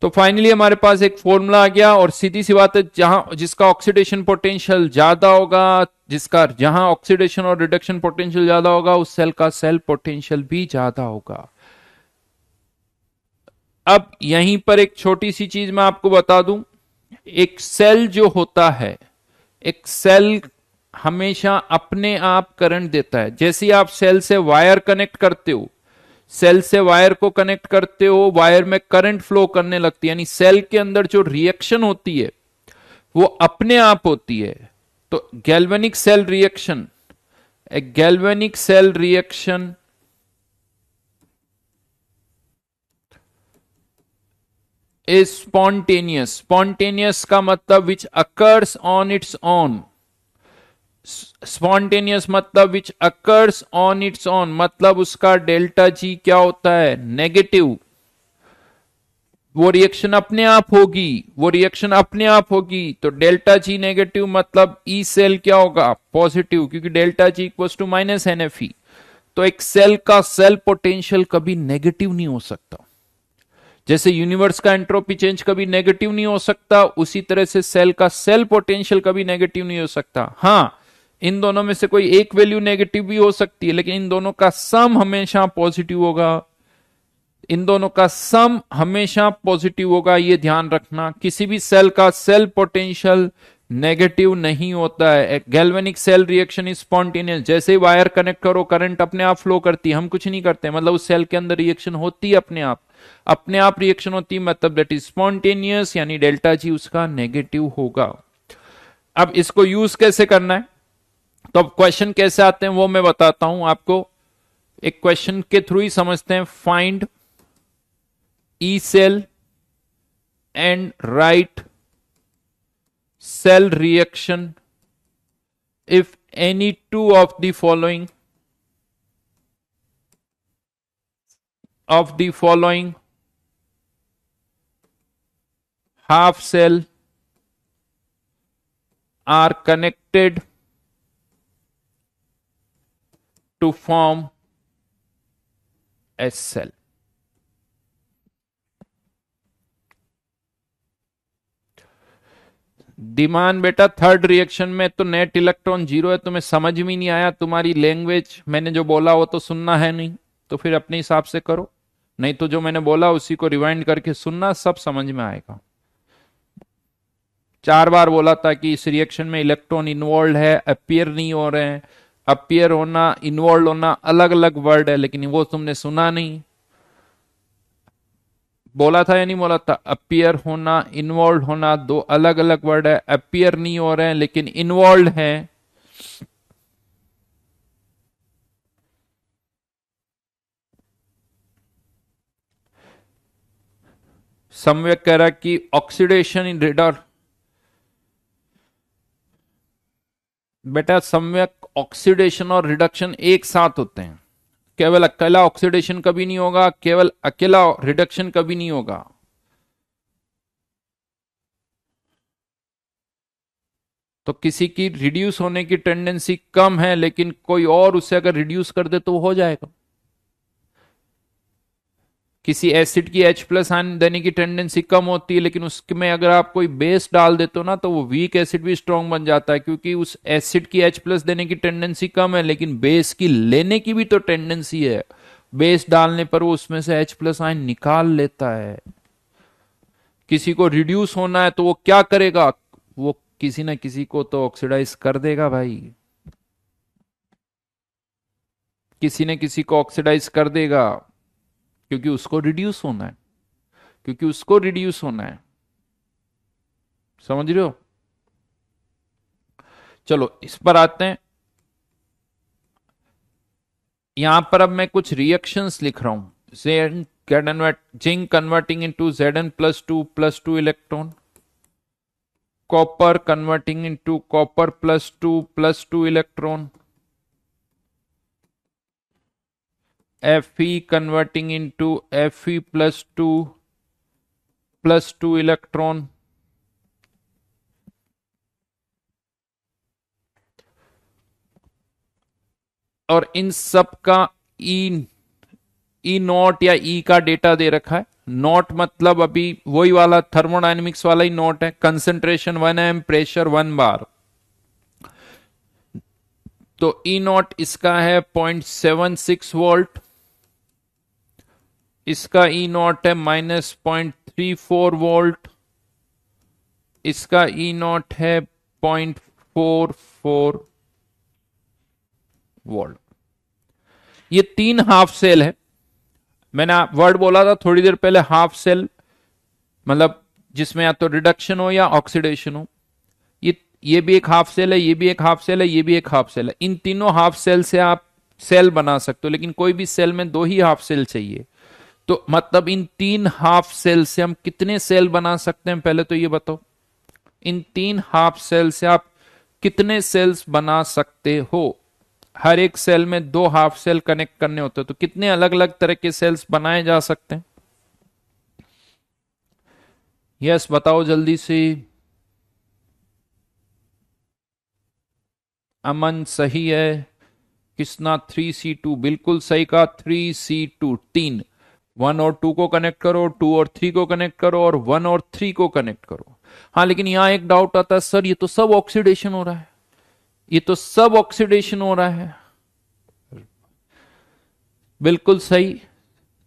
तो फाइनली हमारे पास एक फॉर्मूला आ गया, और सीधी सी बात है, जहां जिसका ऑक्सीडेशन पोटेंशियल ज्यादा होगा, जिसका जहां ऑक्सीडेशन और रिडक्शन पोटेंशियल ज्यादा होगा, उस सेल का सेल पोटेंशियल भी ज्यादा होगा। अब यहीं पर एक छोटी सी चीज मैं आपको बता दूं, एक सेल जो होता है, एक सेल हमेशा अपने आप करंट देता है। जैसे ही आप सेल से वायर कनेक्ट करते हो, सेल से वायर को कनेक्ट करते हो, वायर में करंट फ्लो करने लगती है, यानी सेल के अंदर जो रिएक्शन होती है वो अपने आप होती है। तो galvanic cell reaction, a galvanic cell reaction is spontaneous. Spontaneous का मतलब which occurs on its own. Spontaneous मतलब which occurs on its own, मतलब उसका डेल्टा जी क्या होता है, नेगेटिव। वो रिएक्शन अपने आप होगी, वो रिएक्शन अपने आप होगी। तो डेल्टा जी नेगेटिव मतलब ई सेल क्या होगा, पॉजिटिव, क्योंकि delta G equal to minus N F E. तो एक सेल का सेल पोटेंशियल कभी नेगेटिव नहीं हो सकता। जैसे यूनिवर्स का एंट्रोपी चेंज कभी नेगेटिव नहीं हो सकता, उसी तरह से सेल का सेल पोटेंशियल कभी नेगेटिव नहीं हो सकता। हां, इन दोनों में से कोई एक वैल्यू नेगेटिव भी हो सकती है, लेकिन इन दोनों का सम हमेशा पॉजिटिव होगा। इन दोनों का सम हमेशा पॉजिटिव होगा, ये ध्यान रखना। किसी भी सेल का सेल पोटेंशियल नेगेटिव नहीं होता है। Galvanic cell reaction is spontaneous. जैसे ही वायर कनेक्ट करो, करंट अपने आप फ्लो करती है, हम कुछ नहीं करते, मतलब उस सेल के अंदर रिएक्शन होती है अपने आप, अपने आप रिएक्शन होती है, मतलब दैट इज स्पॉन्टेनियस, यानी डेल्टा जी उसका नेगेटिव होगा। अब इसको यूज कैसे करना है, तो अब क्वेश्चन कैसे आते हैं वो मैं बताता हूं आपको। एक क्वेश्चन के थ्रू ही समझते हैं। Find E cell and write cell reaction if any two of the following half cell are connected to form a cell. Dhiman बेटा, थर्ड रिएक्शन में तो नेट इलेक्ट्रॉन जीरो है, तुम्हें समझ में नहीं आया, तुम्हारी लैंग्वेज मैंने जो बोला वो तो सुनना है नहीं, तो फिर अपने हिसाब से करो, नहीं तो जो मैंने बोला उसी को रिवाइंड करके सुनना, सब समझ में आएगा। 4 बार बोला था कि इस रिएक्शन में इलेक्ट्रॉन इन्वॉल्व है, अपीयर नहीं हो रहे हैं। अपीयर होना, इन्वॉल्व होना अलग अलग वर्ड है, लेकिन वो तुमने सुना नहीं। बोला था या नहीं बोला था? अपीयर होना, इन्वॉल्व होना दो अलग अलग वर्ड है। अपीयर नहीं हो रहे हैं लेकिन इन्वॉल्व है। सम्यक कह रहा कि ऑक्सीडेशन इन रिडर, बेटा सम्यक ऑक्सीडेशन और रिडक्शन एक साथ होते हैं। केवल अकेला ऑक्सीडेशन कभी नहीं होगा, केवल अकेला रिडक्शन कभी नहीं होगा। तो किसी की रिड्यूस होने की टेंडेंसी कम है, लेकिन कोई और उसे अगर रिड्यूस कर दे तो वो हो जाएगा। किसी एसिड की H प्लस आयन देने की टेंडेंसी कम होती है, लेकिन उसमें अगर आप कोई बेस डाल देते हो ना, तो वो वीक एसिड भी स्ट्रांग बन जाता है, क्योंकि उस एसिड की H प्लस देने की टेंडेंसी कम है, लेकिन बेस की लेने की भी तो टेंडेंसी है। बेस डालने पर वो उसमें से H प्लस आयन निकाल लेता है। किसी को रिड्यूस होना है तो वो क्या करेगा? वो किसी ना किसी को तो ऑक्सीडाइज कर देगा भाई, किसी न किसी को ऑक्सीडाइज कर देगा, क्योंकि उसको रिड्यूस होना है, क्योंकि उसको रिड्यूस होना है। समझ रहे हो? चलो इस पर आते हैं। यहां पर अब मैं कुछ रिएक्शंस लिख रहा हूं। Zinc converting into Zn+2 electron, copper converting into Copper+2 electron, Fe converting into Fe+2 electron, और इन सब का ई नॉट या ई का डेटा दे रखा है। नॉट मतलब अभी वही वाला थर्मोडायनेमिक्स वाला ही नॉट है, कंसंट्रेशन 1 m, प्रेशर 1 बार। तो ई नॉट इसका है 0.76 वोल्ट, इसका ई नॉट है -0.34 वोल्ट, इसका ई नॉट है 0.44 वोल्ट। ये 3 हाफ सेल है। मैंने वर्ड बोला था थोड़ी देर पहले, हाफ सेल मतलब जिसमें या तो रिडक्शन हो या ऑक्सीडेशन हो। ये भी एक हाफ सेल है, ये भी एक हाफ सेल है, ये भी एक हाफ सेल है। इन तीनों हाफ सेल से आप सेल बना सकते हो, लेकिन कोई भी सेल में 2 ही हाफ सेल चाहिए। तो मतलब इन 3 हाफ सेल से हम कितने सेल बना सकते हैं, पहले तो ये बताओ। इन 3 हाफ सेल से आप कितने सेल्स बना सकते हो? हर एक सेल में 2 हाफ सेल कनेक्ट करने होते हैं, तो कितने अलग अलग तरह के सेल्स बनाए जा सकते हैं? यस बताओ जल्दी से। अमन सही है। किसना 3C2 बिल्कुल सही कहा। 3C2 3, 1 और 2 को कनेक्ट करो, 2 और 3 को कनेक्ट करो, और 1 और 3 को कनेक्ट करो। हाँ लेकिन यहां एक डाउट आता है, सर ये तो सब ऑक्सीडेशन हो रहा है, ये तो सब ऑक्सीडेशन हो रहा है। बिल्कुल सही।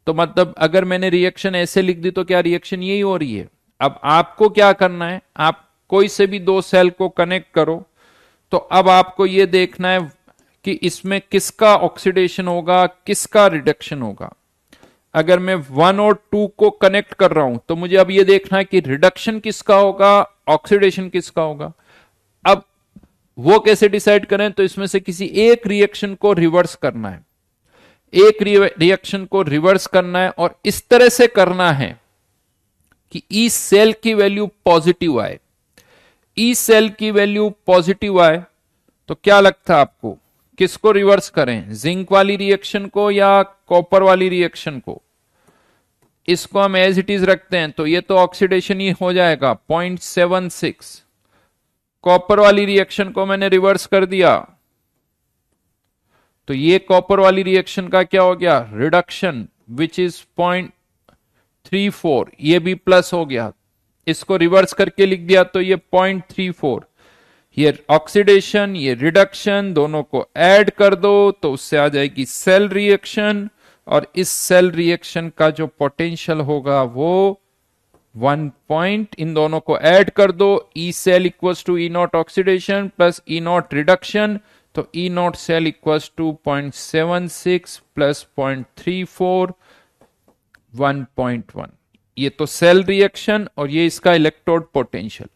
तो मतलब अगर मैंने रिएक्शन ऐसे लिख दी तो क्या रिएक्शन यही हो रही है? अब आपको क्या करना है, आप कोई से भी 2 सेल को कनेक्ट करो, तो अब आपको यह देखना है कि इसमें किसका ऑक्सीडेशन होगा, किसका रिडक्शन होगा। अगर मैं 1 और 2 को कनेक्ट कर रहा हूं तो मुझे अब यह देखना है कि रिडक्शन किसका होगा, ऑक्सीडेशन किसका होगा। अब वो कैसे डिसाइड करें? तो इसमें से किसी एक रिएक्शन को रिवर्स करना है, एक रिएक्शन को रिवर्स करना है, और इस तरह से करना है कि ई सेल की वैल्यू पॉजिटिव आए। ई सेल की वैल्यू पॉजिटिव आए तो क्या लगता है आपको, किसको रिवर्स करें, जिंक वाली रिएक्शन को या कॉपर वाली रिएक्शन को? इसको हम एज इट इज रखते हैं, तो ये तो ऑक्सीडेशन ही हो जाएगा 0.76। कॉपर वाली रिएक्शन को मैंने रिवर्स कर दिया, तो ये कॉपर वाली रिएक्शन का क्या हो गया, रिडक्शन, विच इज 0.34, ये भी प्लस हो गया। इसको रिवर्स करके लिख दिया तो ये 0.34। ये ऑक्सीडेशन ये रिडक्शन दोनों को ऐड कर दो तो उससे आ जाएगी सेल रिएक्शन, और इस सेल रिएक्शन का जो पोटेंशियल होगा वो 1 इन दोनों को ऐड कर दो, E cell equals to E naught oxidation plus E naught reduction, तो E naught cell equals to 0.76 plus 0.34 1.1। ये तो सेल रिएक्शन और ये इसका इलेक्ट्रोड पोटेंशियल।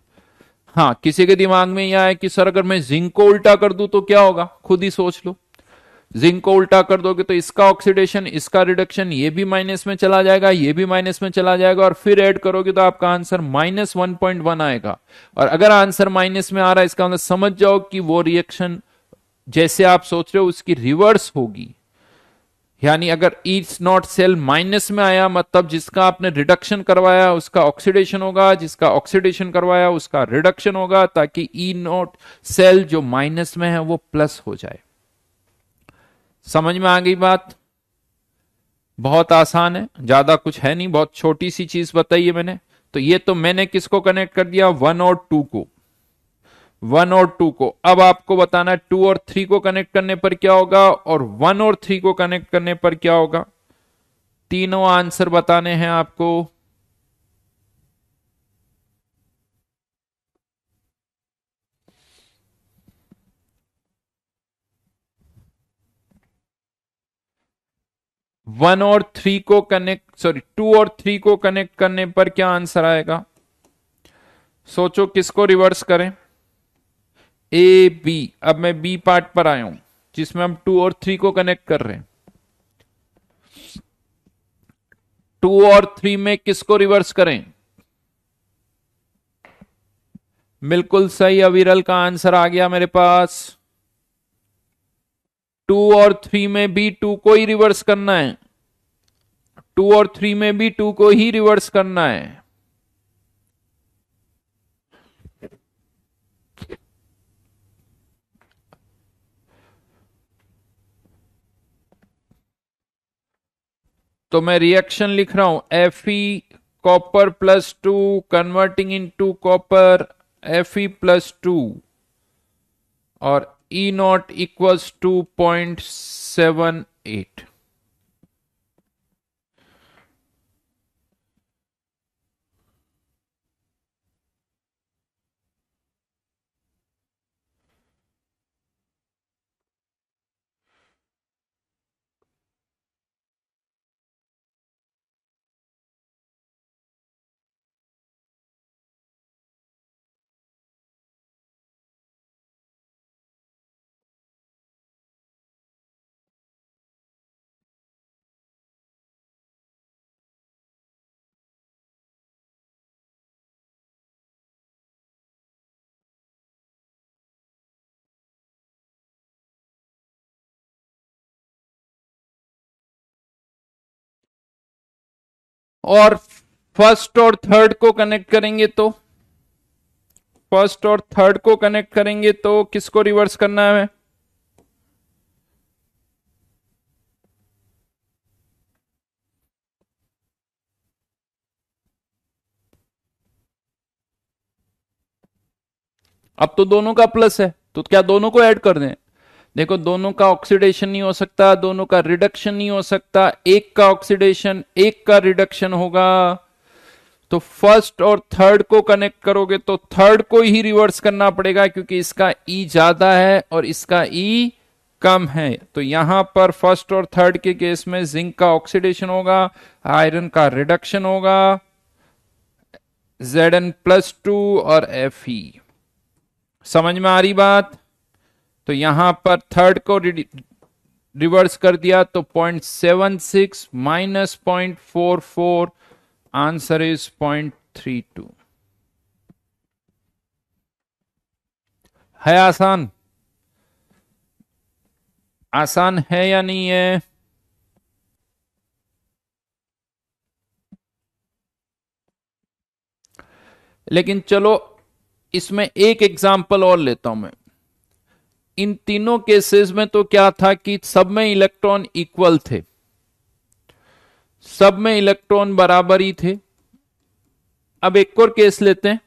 हाँ, किसी के दिमाग में यह है कि सर अगर मैं जिंक को उल्टा कर दूं तो क्या होगा, खुद ही सोच लो। जिंक को उल्टा कर दोगे तो इसका ऑक्सीडेशन इसका रिडक्शन ये भी माइनस में चला जाएगा, ये भी माइनस में चला जाएगा, और फिर ऐड करोगे तो आपका आंसर -1.1 आएगा। और अगर आंसर माइनस में आ रहा है इसका मतलब समझ जाओ कि वो रिएक्शन जैसे आप सोच रहे हो उसकी रिवर्स होगी। यानी अगर ईच नॉट सेल माइनस में आया मतलब जिसका आपने रिडक्शन करवाया उसका ऑक्सीडेशन होगा, जिसका ऑक्सीडेशन करवाया उसका रिडक्शन होगा, ताकि ई नॉट सेल जो माइनस में है वो प्लस हो जाए। समझ में आ गई बात? बहुत आसान है, ज्यादा कुछ है नहीं, बहुत छोटी सी चीज बताई है मैंने। तो ये तो मैंने किसको कनेक्ट कर दिया, 1 और 2 को, 1 और 2 को। अब आपको बताना है 2 और 3 को कनेक्ट करने पर क्या होगा और 1 और 3 को कनेक्ट करने पर क्या होगा। तीनों आंसर बताने हैं आपको। वन और थ्री को कनेक्ट सॉरी 2 और 3 को कनेक्ट करने पर क्या आंसर आएगा, सोचो किसको रिवर्स करें, ए बी। अब मैं बी पार्ट पर आया हूं जिसमें हम 2 और 3 को कनेक्ट कर रहे हैं। 2 और 3 में किसको रिवर्स करें, बिल्कुल सही, अविरल का आंसर आ गया मेरे पास। 2 और 3 में भी 2 को ही रिवर्स करना है, 2 और 3 में भी 2 को ही रिवर्स करना है। तो मैं रिएक्शन लिख रहा हूं, Fe copper +2 converting into copper Fe+2 और E नॉट इक्वल्स टू 0.78। और फर्स्ट और थर्ड को कनेक्ट करेंगे तो फर्स्ट और थर्ड को कनेक्ट करेंगे तो किसको रिवर्स करना है, अब तो दोनों का प्लस है तो क्या दोनों को ऐड कर दें। देखो दोनों का ऑक्सीडेशन नहीं हो सकता, दोनों का रिडक्शन नहीं हो सकता, एक का ऑक्सीडेशन एक का रिडक्शन होगा। तो फर्स्ट और थर्ड को कनेक्ट करोगे तो थर्ड को ही रिवर्स करना पड़ेगा क्योंकि इसका ई ज्यादा है और इसका ई कम है। तो यहां पर फर्स्ट और थर्ड के केस में जिंक का ऑक्सीडेशन होगा, आयरन का रिडक्शन होगा, Zn+2 और Fe। समझ में आ रही बात? तो यहां पर थर्ड को रिवर्स कर दिया तो 0.76 माइनस 0.44, आंसर इज 0.32। है आसान? आसान है या नहीं है? लेकिन चलो इसमें एक एग्जांपल और लेता हूं मैं। इन तीनों केसेस में तो क्या था कि सब में इलेक्ट्रॉन इक्वल थे, सब में इलेक्ट्रॉन बराबर ही थे। अब एक और केस लेते हैं,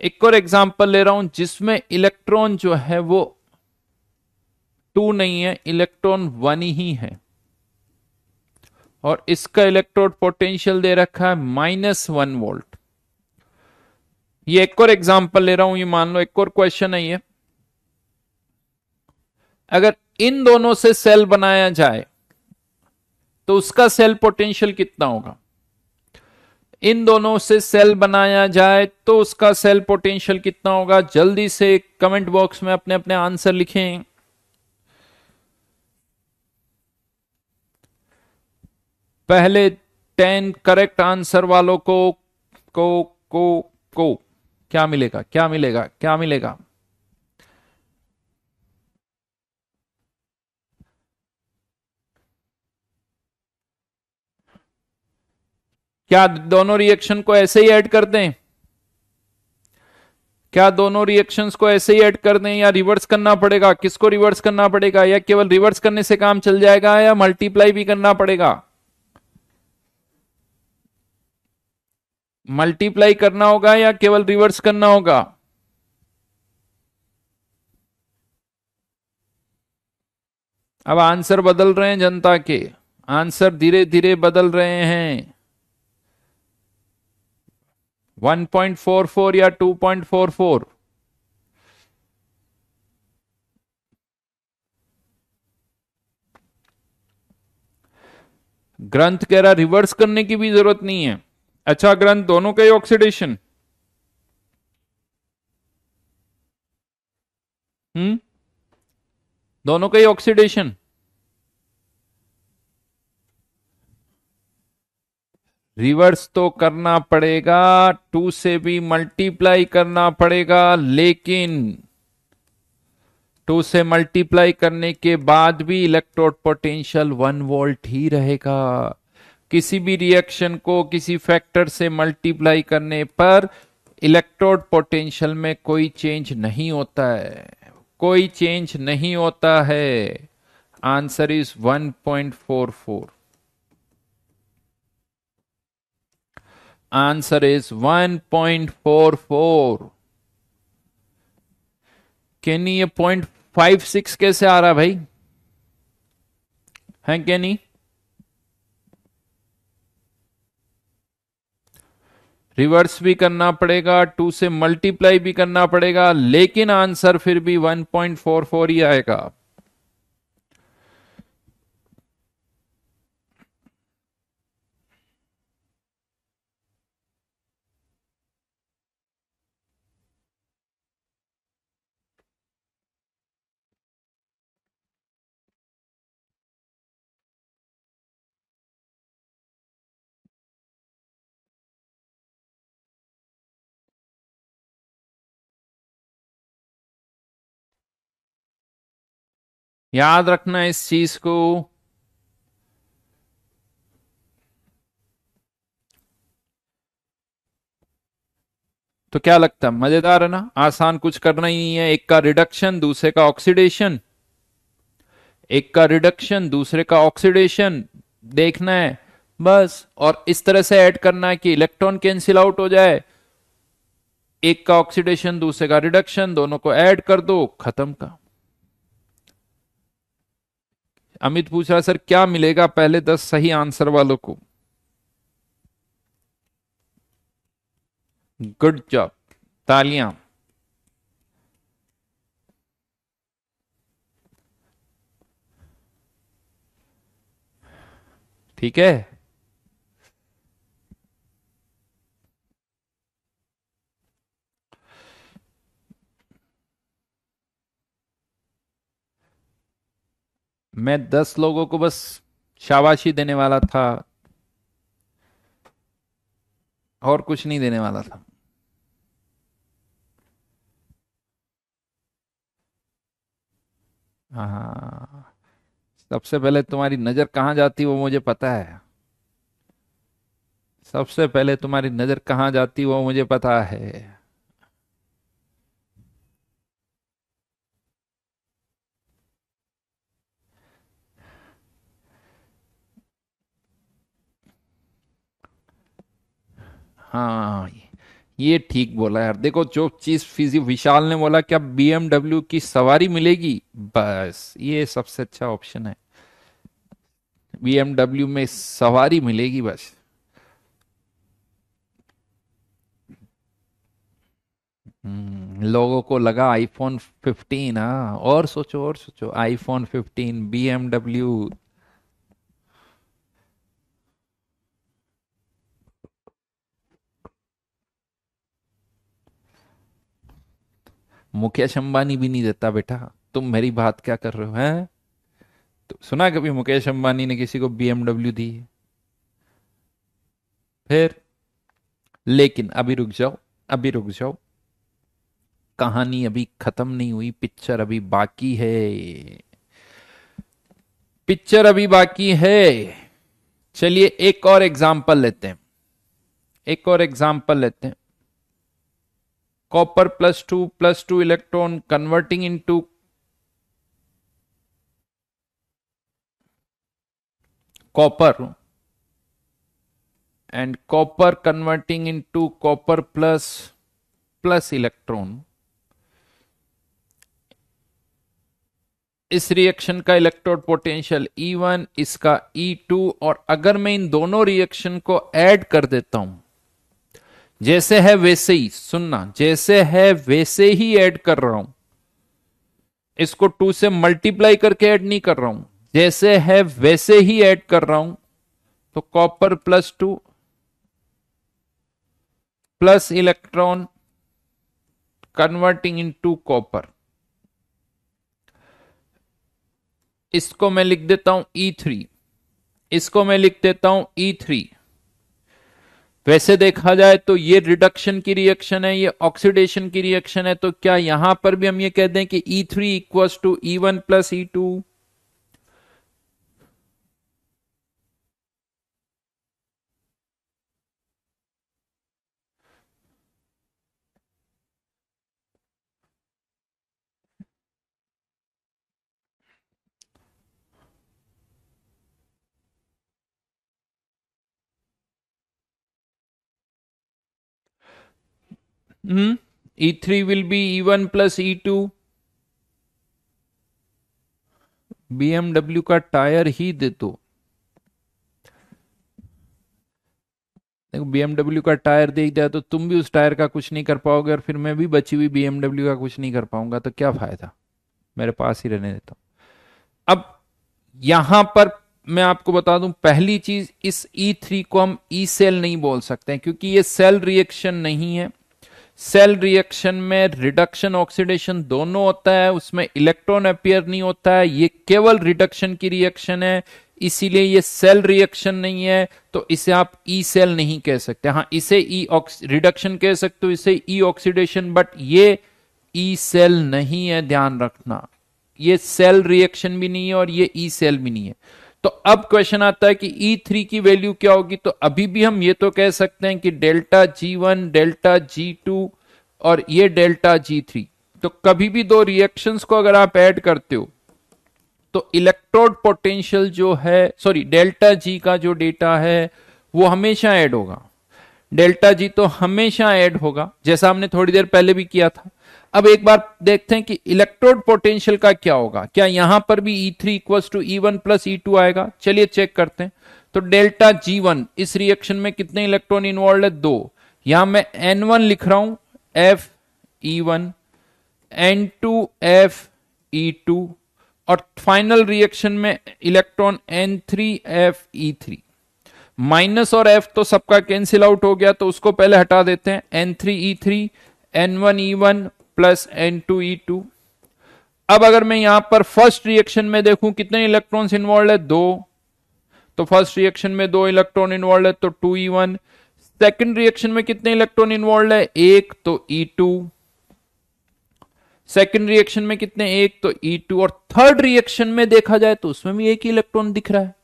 एक और एग्जांपल ले रहा हूं जिसमें इलेक्ट्रॉन जो है वो 2 नहीं है, इलेक्ट्रॉन 1 ही है, और इसका इलेक्ट्रोड पोटेंशियल दे रखा है -1 वोल्ट। ये एक और एग्जांपल ले रहा हूं, ये मान लो एक और क्वेश्चन है ये। अगर इन दोनों से सेल बनाया जाए तो उसका सेल पोटेंशियल कितना होगा? इन दोनों से सेल बनाया जाए तो उसका सेल पोटेंशियल कितना होगा? जल्दी से कमेंट बॉक्स में अपने अपने आंसर लिखें। पहले 10 करेक्ट आंसर वालों को को को क्या मिलेगा, क्या मिलेगा, क्या मिलेगा? क्या दोनों रिएक्शन को ऐसे ही ऐड कर दें? क्या दोनों रिएक्शंस को ऐसे ही ऐड कर दें या रिवर्स करना पड़ेगा? किसको रिवर्स करना पड़ेगा? या केवल रिवर्स करने से काम चल जाएगा या मल्टीप्लाई भी करना पड़ेगा? मल्टीप्लाई करना होगा या केवल रिवर्स करना होगा? अब आंसर बदल रहे हैं जनता के, आंसर धीरे धीरे बदल रहे हैं। 1.44 या 2.44? ग्रंथ कह रहा रिवर्स करने की भी जरूरत नहीं है। अच्छा ग्रंथ, दोनों का ही ऑक्सीडेशन? दोनों का ही ऑक्सीडेशन? रिवर्स तो करना पड़ेगा, 2 से भी मल्टीप्लाई करना पड़ेगा, लेकिन 2 से मल्टीप्लाई करने के बाद भी इलेक्ट्रोड पोटेंशियल 1 वोल्ट ही रहेगा। किसी भी रिएक्शन को किसी फैक्टर से मल्टीप्लाई करने पर इलेक्ट्रोड पोटेंशियल में कोई चेंज नहीं होता है, कोई चेंज नहीं होता है। Answer is 1.44। Answer is 1.44। कैनी ये 0.56 कैसे आ रहा भाई? है कैनी? रिवर्स भी करना पड़ेगा, 2 से मल्टीप्लाई भी करना पड़ेगा, लेकिन आंसर फिर भी 1.44 ही आएगा। याद रखना इस चीज को। तो क्या लगता है, मजेदार है ना? आसान कुछ करना ही नहीं है। एक का रिडक्शन, दूसरे का ऑक्सीडेशन, एक का रिडक्शन दूसरे का ऑक्सीडेशन देखना है बस, और इस तरह से ऐड करना है कि इलेक्ट्रॉन कैंसिल आउट हो जाए। एक का ऑक्सीडेशन दूसरे का रिडक्शन, दोनों को ऐड कर दो, खत्म का। अमित पूछ रहा सर क्या मिलेगा पहले 10 सही आंसर वालों को? गुड जॉब, तालियां। ठीक है, मैं 10 लोगों को बस शाबाशी देने वाला था, और कुछ नहीं देने वाला था। हाँ, सबसे पहले तुम्हारी नजर कहां जाती वो मुझे पता है। सबसे पहले तुम्हारी नजर कहां जाती वो मुझे पता है। हाँ, ये ठीक बोला यार। देखो जो चीज फिजिक विशाल ने बोला क्या बीएमडब्ल्यू की सवारी मिलेगी, बस ये सबसे अच्छा ऑप्शन है। बीएमडब्ल्यू में सवारी मिलेगी बस। लोगों को लगा आईफोन 15। हाँ, और सोचो और सोचो, आईफोन 15 बीएमडब्ल्यू। मुकेश अंबानी भी नहीं देता बेटा, तुम मेरी बात क्या कर रहे हो हैं? तो सुना कभी मुकेश अंबानी ने किसी को बीएमडब्ल्यू दी है? फिर, लेकिन अभी रुक जाओ, अभी रुक जाओ, कहानी अभी खत्म नहीं हुई, पिक्चर अभी बाकी है, पिक्चर अभी बाकी है। चलिए एक और एग्जाम्पल लेते हैं, एक और एग्जाम्पल लेते हैं। Copper plus two electron converting into copper and copper converting into copper plus electron. इस रिएक्शन का इलेक्ट्रोड पोटेंशियल E1, इसका E2, और अगर मैं इन दोनों रिएक्शन को ऐड कर देता हूं, जैसे है वैसे ही, सुनना, जैसे है वैसे ही ऐड कर रहा हूं, इसको 2 से मल्टीप्लाई करके ऐड नहीं कर रहा हूं, जैसे है वैसे ही ऐड कर रहा हूं, तो copper +2 plus electron converting into copper, इसको मैं लिख देता हूं E3, इसको मैं लिख देता हूं E3। वैसे देखा जाए तो ये रिडक्शन की रिएक्शन है, ये ऑक्सीडेशन की रिएक्शन है, तो क्या यहां पर भी हम ये कह दें कि E3 equals to E1 plus E2? E3 will be E1 plus E2। BMW का टायर ही दे दो। देखो BMW का टायर दे दिया तो तुम भी उस टायर का कुछ नहीं कर पाओगे, और फिर मैं भी बची हुई BMW का कुछ नहीं कर पाऊंगा, तो क्या फायदा, मेरे पास ही रहने देता हूं। अब यहां पर मैं आपको बता दूं, पहली चीज, इस E3 को हम ई सेल नहीं बोल सकते हैं, क्योंकि ये सेल रिएक्शन नहीं है। सेल रिएक्शन में रिडक्शन ऑक्सीडेशन दोनों होता है, उसमें इलेक्ट्रॉन अपीयर नहीं होता है, ये केवल रिडक्शन की रिएक्शन है, इसीलिए ये सेल रिएक्शन नहीं है, तो इसे आप ई सेल नहीं कह सकते। हाँ, इसे ई रिडक्शन कह सकते हो, इसे ई ऑक्सीडेशन, बट ये ई सेल नहीं है, ध्यान रखना। ये सेल रिएक्शन भी नहीं है और ये ई सेल भी नहीं है। तो अब क्वेश्चन आता है कि E3 की वैल्यू क्या होगी, तो अभी भी हम ये तो कह सकते हैं कि डेल्टा G1, डेल्टा G2 और ये डेल्टा G3। तो कभी भी दो रिएक्शंस को अगर आप ऐड करते हो तो इलेक्ट्रोड पोटेंशियल जो है, सॉरी, डेल्टा G का जो डेटा है वो हमेशा ऐड होगा। डेल्टा G तो हमेशा ऐड होगा, जैसा हमने थोड़ी देर पहले भी किया था। अब एक बार देखते हैं कि इलेक्ट्रोड पोटेंशियल का क्या होगा, क्या यहां पर भी E3 equals to E1 plus E2 आएगा? चलिए चेक करते हैं। तो डेल्टा G1, इस रिएक्शन में कितने इलेक्ट्रॉन इन्वॉल्व है? 2। यहां मैं N1 लिख रहा हूं, F E1, N2 F E2, और फाइनल रिएक्शन में electron N3 F E3। Minus और F तो सबका कैंसिल आउट हो गया, तो उसको पहले हटा देते हैं। N3 E3, N1 E1 plus N2 E2। अब अगर मैं यहां पर फर्स्ट रिएक्शन में देखूं कितने इलेक्ट्रॉन्स इन्वॉल्व है? 2। तो फर्स्ट रिएक्शन में 2 इलेक्ट्रॉन इन्वॉल्व है, तो 2E1। सेकंड रिएक्शन में कितने इलेक्ट्रॉन इन्वॉल्व है? 1, तो E2। सेकंड रिएक्शन में कितने? 1, तो E2। और थर्ड रिएक्शन में देखा जाए तो उसमें भी एक ही इलेक्ट्रॉन दिख रहा है,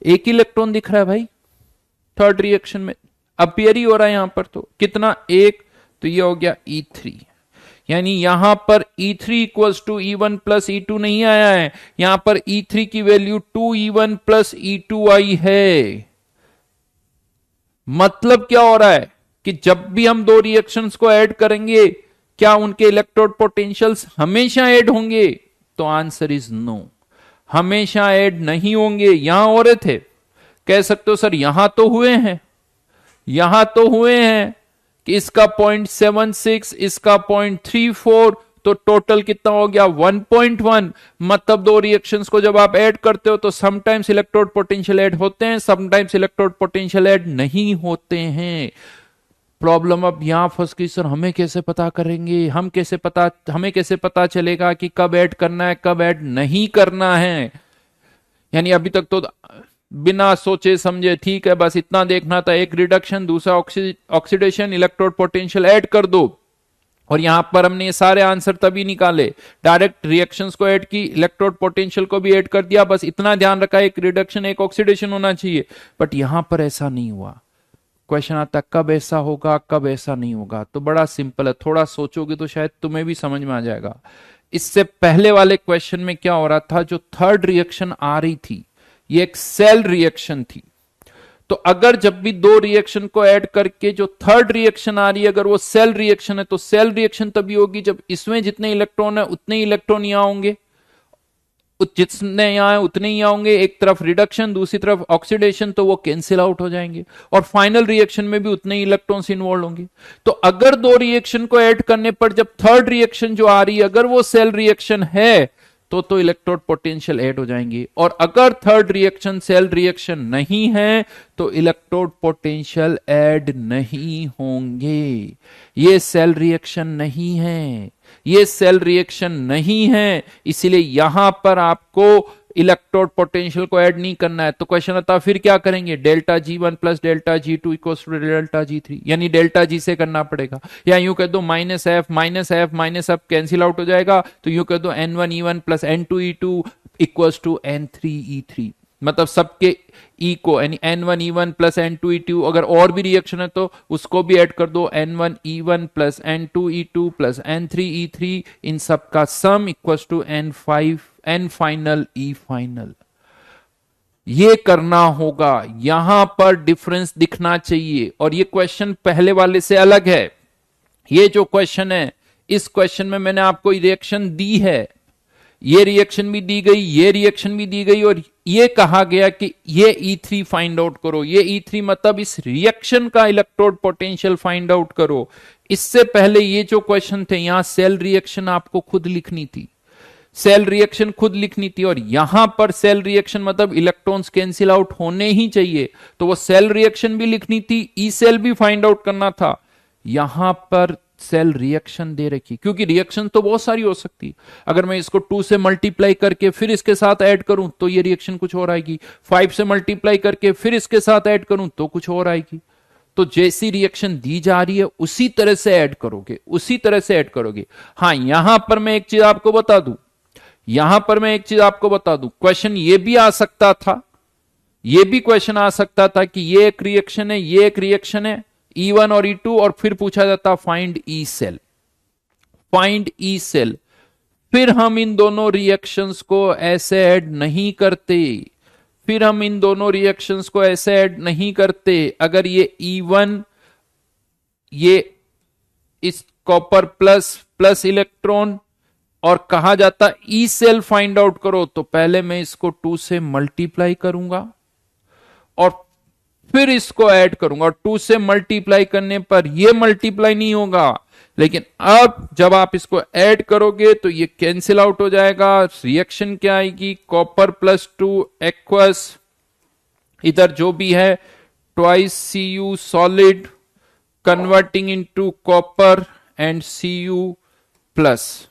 एक ही इलेक्ट्रॉन दिख रहा है भाई, थर्ड रिएक्शन में अपीयर ही हो रहा है यहां पर। तो कितना? 1, तो ये हो गया E3। यानी यहां पर E3 equals to E1 plus E2 नहीं आया है, यहां पर E3 की वैल्यू 2E1 प्लस E2 आई है। मतलब क्या हो रहा है? कि जब भी हम दो रिएक्शंस को ऐड करेंगे क्या उनके इलेक्ट्रोड पोटेंशियल्स हमेशा ऐड होंगे? तो आंसर इज नो, हमेशा ऐड नहीं होंगे। यहां हो रहे थे, कह सकते हो सर यहां तो हुए हैं, यहां तो हुए हैं कि इसका 0.76 इसका 0.34, तो टोटल कितना हो गया 1.1। मतलब दो रिएक्शंस को जब आप ऐड करते हो तो समटाइम्स इलेक्ट्रोड पोटेंशियल ऐड होते हैं, समटाइम्स इलेक्ट्रोड पोटेंशियल ऐड नहीं होते हैं। प्रॉब्लम अब यहां फंस गई, सर हमें कैसे पता करेंगे, हमें कैसे पता चलेगा कि कब ऐड करना है कब ऐड नहीं करना है? यानी अभी तक तो बिना सोचे समझे ठीक है बस इतना देखना था, एक रिडक्शन दूसरा ऑक्सीडेशन, इलेक्ट्रोड पोटेंशियल ऐड कर दो। और यहां पर हमने ये सारे आंसर तभी निकाले, डायरेक्ट रिएक्शंस को ऐड की, इलेक्ट्रोड पोटेंशियल को भी ऐड कर दिया, बस इतना ध्यान रखा एक रिडक्शन एक ऑक्सीडेशन होना चाहिए। बट यहां पर ऐसा नहीं हुआ। क्वेश्चन आता है कब ऐसा होगा कब ऐसा नहीं होगा, तो बड़ा सिंपल है, थोड़ा सोचोगे तो शायद तुम्हें भी समझ में आ जाएगा। इससे पहले वाले क्वेश्चन में क्या हो रहा था, जो थर्ड रिएक्शन आ रही थी ये एक सेल रिएक्शन थी। तो अगर जब भी दो रिएक्शन को ऐड करके जो थर्ड रिएक्शन आ रही है अगर वो सेल रिएक्शन है, तो सेल रिएक्शन तभी होगी जब इसमें जितने इलेक्ट्रॉन है उतने ही इलेक्ट्रॉन यहां होंगे, जितने यहां है उतने ही होंगे। एक तरफ रिडक्शन दूसरी तरफ ऑक्सीडेशन, तो वो कैंसिल आउट हो जाएंगे, और फाइनल रिएक्शन में भी उतने ही इलेक्ट्रॉन्स इन्वॉल्व होंगे। तो अगर दो रिएक्शन को ऐड करने पर जब थर्ड रिएक्शन जो आ रही है अगर वो सेल रिएक्शन है तो इलेक्ट्रोड पोटेंशियल ऐड हो जाएंगे, और अगर थर्ड रिएक्शन सेल रिएक्शन नहीं है तो इलेक्ट्रोड पोटेंशियल ऐड नहीं होंगे। ये सेल रिएक्शन नहीं है, ये सेल रिएक्शन नहीं है, इसीलिए यहां पर आपको इलेक्ट्रोड पोटेंशियल को ऐड नहीं करना है। तो क्वेश्चन आता है फिर क्या करेंगे, delta G1 plus delta G2 equals to delta G3, यानी डेल्टा G से करना पड़ेगा, या यूं कह दो minus F minus F cancel out हो जाएगा, तो यूं कह दो N1E1 plus N2E2 equals to N3E3। मतलब सबके ई को यानी N1E1 प्लस N2E2, अगर और भी रिएक्शन है तो उसको भी ऐड कर दो, N1E1 plus N2E2 plus N3E3, इन सब का sum equals to N final E final. ये करना होगा, यहां पर डिफरेंस दिखना चाहिए। और ये क्वेश्चन पहले वाले से अलग है। ये जो क्वेश्चन है इस क्वेश्चन में मैंने आपको रिएक्शन दी है, ये रिएक्शन भी दी गई, ये रिएक्शन भी दी गई, और ये कहा गया कि ये E3 फाइंड आउट करो। ये E3 मतलब इस रिएक्शन का इलेक्ट्रोड पोटेंशियल फाइंड आउट करो। इससे पहले ये जो क्वेश्चन थे यहां सेल रिएक्शन आपको खुद लिखनी थी, सेल रिएक्शन खुद लिखनी थी, और यहां पर सेल रिएक्शन मतलब इलेक्ट्रॉन्स कैंसिल आउट होने ही चाहिए, तो वो सेल रिएक्शन भी लिखनी थी, ई सेल भी फाइंड आउट करना था। यहां पर सेल रिएक्शन दे रखी, क्योंकि रिएक्शन तो बहुत सारी हो सकती है। अगर मैं इसको 2 से मल्टीप्लाई करके फिर इसके साथ ऐड करूं तो ये रिएक्शन कुछ और आएगी, 5 से मल्टीप्लाई करके फिर इसके साथ ऐड करूं तो कुछ और आएगी। तो जैसी रिएक्शन दी जा रही है उसी तरह से ऐड करोगे, उसी तरह से ऐड करोगे। हाँ, यहां पर मैं एक चीज आपको बता दूं, यहां पर मैं एक चीज आपको बता दूं, क्वेश्चन ये भी आ सकता था, ये भी क्वेश्चन आ सकता था कि ये एक रिएक्शन है, ये एक रिएक्शन है, E1 और E2, और फिर पूछा जाता find E cell, find E cell. फिर हम इन दोनों रिएक्शंस को ऐसे ऐड नहीं करते, फिर हम इन दोनों रिएक्शंस को ऐसे ऐड नहीं करते। अगर ये E1 ये इस कॉपर प्लस प्लस इलेक्ट्रॉन और कहा जाता ई सेल फाइंड आउट करो, तो पहले मैं इसको 2 से मल्टीप्लाई करूंगा और फिर इसको ऐड करूंगा, और 2 से मल्टीप्लाई करने पर ये मल्टीप्लाई नहीं होगा, लेकिन अब जब आप इसको ऐड करोगे तो ये कैंसिल आउट हो जाएगा। रिएक्शन क्या आएगी, कॉपर प्लस 2 एक्वस, इधर जो भी है twice Cu solid converting into copper and Cu plus,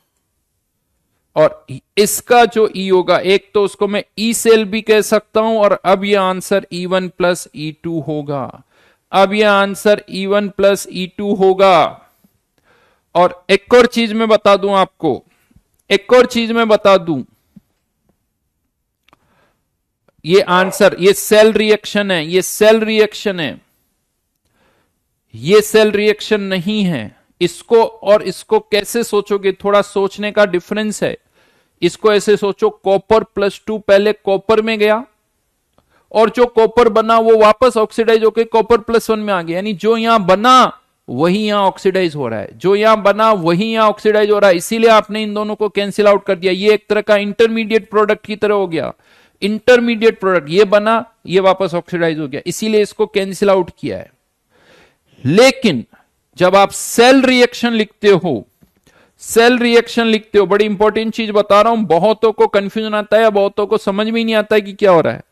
और इसका जो E होगा, एक तो उसको मैं ई सेल भी कह सकता हूं, और अब यह आंसर E1 प्लस E2 होगा, अब यह आंसर E1 प्लस E2 होगा। और एक और चीज मैं बता दूं आपको, एक और चीज मैं बता दूं, ये आंसर, ये सेल रिएक्शन है, ये सेल रिएक्शन है, ये सेल रिएक्शन नहीं है। इसको और इसको कैसे सोचोगे, थोड़ा सोचने का डिफरेंस है। इसको ऐसे सोचो, कॉपर प्लस 2 पहले कॉपर में गया, और जो कॉपर बना वो वापस ऑक्सीडाइज होकर कॉपर प्लस 1 में आ गया, यानी जो यहां बना वही यहां ऑक्सीडाइज हो रहा है, जो यहां बना वही यहां ऑक्सीडाइज हो रहा है, इसीलिए आपने इन दोनों को कैंसिल आउट कर दिया। ये एक तरह का इंटरमीडिएट प्रोडक्ट की तरह हो गया, इंटरमीडिएट प्रोडक्ट, ये बना ये वापस ऑक्सीडाइज हो गया, इसीलिए इसको कैंसिल आउट किया है। लेकिन जब आप सेल रिएक्शन लिखते हो, सेल रिएक्शन लिखते हो, बड़ी इंपॉर्टेंट चीज बता रहा हूं, बहुतों को कंफ्यूजन आता है या बहुतों को समझ में ही नहीं आता है कि क्या हो रहा है।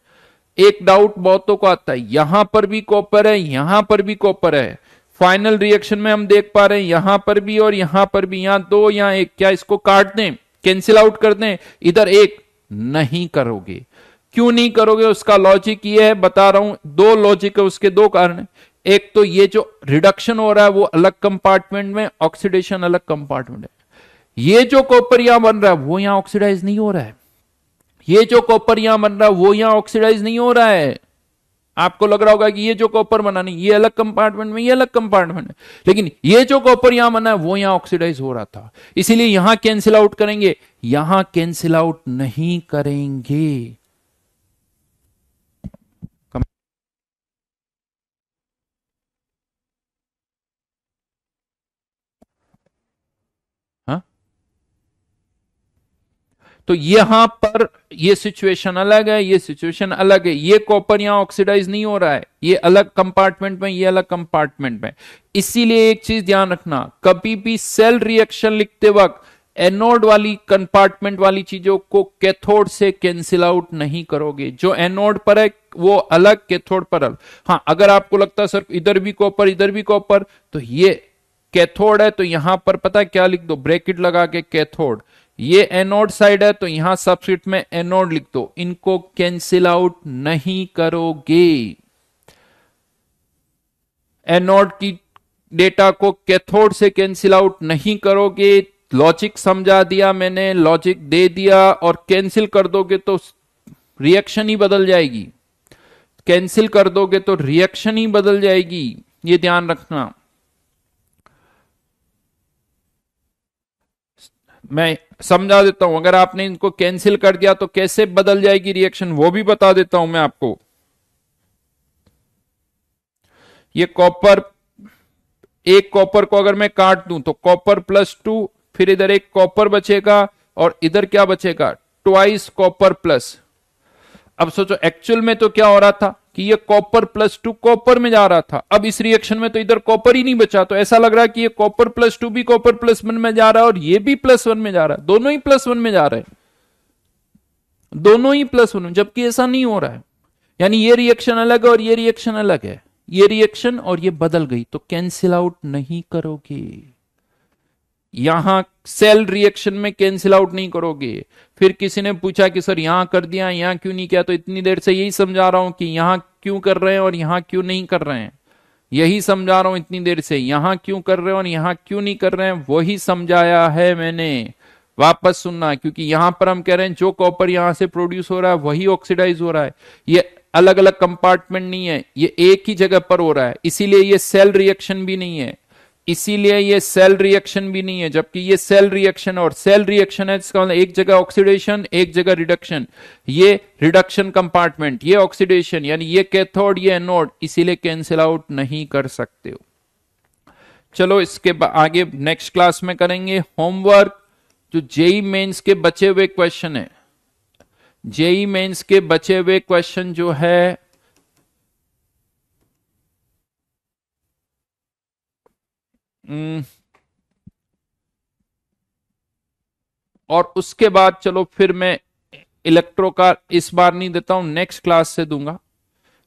एक डाउट बहुतों को आता है, यहां पर भी कॉपर है, यहां पर भी कॉपर है, फाइनल रिएक्शन में हम देख पा रहे हैं यहां पर भी और यहां पर भी, यहां दो यहां एक, क्या इसको काट दें, कैंसिल आउट कर दें, इधर एक, नहीं करोगे। क्यों नहीं करोगे, उसका लॉजिक ये है, बता रहा हूं, दो लॉजिक है उसके, दो कारण है। एक तो ये जो रिडक्शन हो रहा है वो अलग कंपार्टमेंट में, ऑक्सीडेशन अलग कंपार्टमेंट है। ये जो कॉपर यहां बन रहा है वो यहां ऑक्सीडाइज नहीं हो रहा है, ये जो कॉपर यहां बन रहा है वो यहां ऑक्सीडाइज नहीं हो रहा है। आपको लग रहा होगा कि ये जो कॉपर बना नहीं, ये अलग कंपार्टमेंट में, ये अलग कंपार्टमेंट में, लेकिन ये जो कॉपर यहां बना है वो यहां ऑक्सीडाइज हो रहा था, इसीलिए यहां कैंसिल आउट करेंगे, यहां कैंसिल आउट नहीं करेंगे। हाँ, तो यहां पर ये सिचुएशन अलग है, ये सिचुएशन अलग है, ये कॉपर यहां ऑक्सीडाइज नहीं हो रहा है, ये अलग कंपार्टमेंट में, ये अलग कंपार्टमेंट में। इसीलिए एक चीज ध्यान रखना, कभी भी सेल रिएक्शन लिखते वक्त एनोड वाली कंपार्टमेंट वाली चीजों को कैथोड से कैंसिल आउट नहीं करोगे। जो एनोड पर है वो अलग, कैथोड पर अलग। हाँ, अगर आपको लगता है सर इधर भी कॉपर इधर भी कॉपर, तो ये कैथोड है तो यहां पर पता क्या लिख दो, ब्रैकेट लगा के कैथोड, ये एनोड साइड है तो यहां सबस्क्रिप्ट में एनोड लिख दो, इनको कैंसिल आउट नहीं करोगे। एनोड की डेटा को कैथोड से कैंसिल आउट नहीं करोगे। लॉजिक समझा दिया मैंने, लॉजिक दे दिया, और कैंसिल कर दोगे तो रिएक्शन ही बदल जाएगी, कैंसिल कर दोगे तो रिएक्शन ही बदल जाएगी, ये ध्यान रखना। मैं समझा देता हूं, अगर आपने इनको कैंसिल कर दिया तो कैसे बदल जाएगी रिएक्शन, वो भी बता देता हूं मैं आपको। ये कॉपर, एक कॉपर को अगर मैं काट दूं तो कॉपर +2, फिर इधर एक कॉपर बचेगा और इधर क्या बचेगा, ट्वाइस कॉपर प्लस। अब सोचो एक्चुअल में तो क्या हो रहा था कि ये कॉपर +2 कॉपर में जा रहा था, अब इस रिएक्शन में तो इधर कॉपर ही नहीं बचा, तो ऐसा लग रहा है कि ये कॉपर +2 भी कॉपर +1 में जा रहा है और ये भी +1 में जा रहा है, दोनों ही +1 में जा रहे हैं, दोनों ही +1, जबकि ऐसा नहीं हो रहा है। यानी ये रिएक्शन अलग है और ये रिएक्शन अलग है, ये रिएक्शन और ये बदल गई, तो कैंसिल आउट नहीं करोगे। यहां सेल रिएक्शन में कैंसिल आउट नहीं करोगे। फिर किसी ने पूछा कि सर यहां कर दिया यहां क्यों नहीं किया, तो इतनी देर से यही समझा रहा हूं कि यहां क्यों कर रहे हैं और यहां क्यों नहीं कर रहे हैं, यही समझा रहा हूं इतनी देर से, यहां क्यों कर रहे हैं और यहां क्यों नहीं कर रहे हैं, वही समझाया है मैंने। वापस सुनना, क्योंकि यहां पर हम कह रहे हैं जो कॉपर यहां से प्रोड्यूस हो रहा है वही ऑक्सीडाइज हो रहा है, ये अलग अलग कंपार्टमेंट नहीं है, ये एक ही जगह पर हो रहा है, इसीलिए ये सेल रिएक्शन भी नहीं है, इसीलिए ये सेल रिएक्शन भी नहीं है, जबकि ये सेल रिएक्शन, और सेल रिएक्शन है इसका मतलब एक जगह ऑक्सीडेशन एक जगह रिडक्शन, ये रिडक्शन कंपार्टमेंट, ये ऑक्सीडेशन, यानी ये कैथोड ये एनोड, इसीलिए कैंसिल आउट नहीं कर सकते हो। चलो इसके आगे नेक्स्ट क्लास में करेंगे होमवर्क, जो जेई मेंस के बचे हुए क्वेश्चन है, जेई मेंस के बचे हुए क्वेश्चन जो है और उसके बाद चलो फिर मैं इलेक्ट्रो का इस बार नहीं देता हूं, नेक्स्ट क्लास से दूंगा,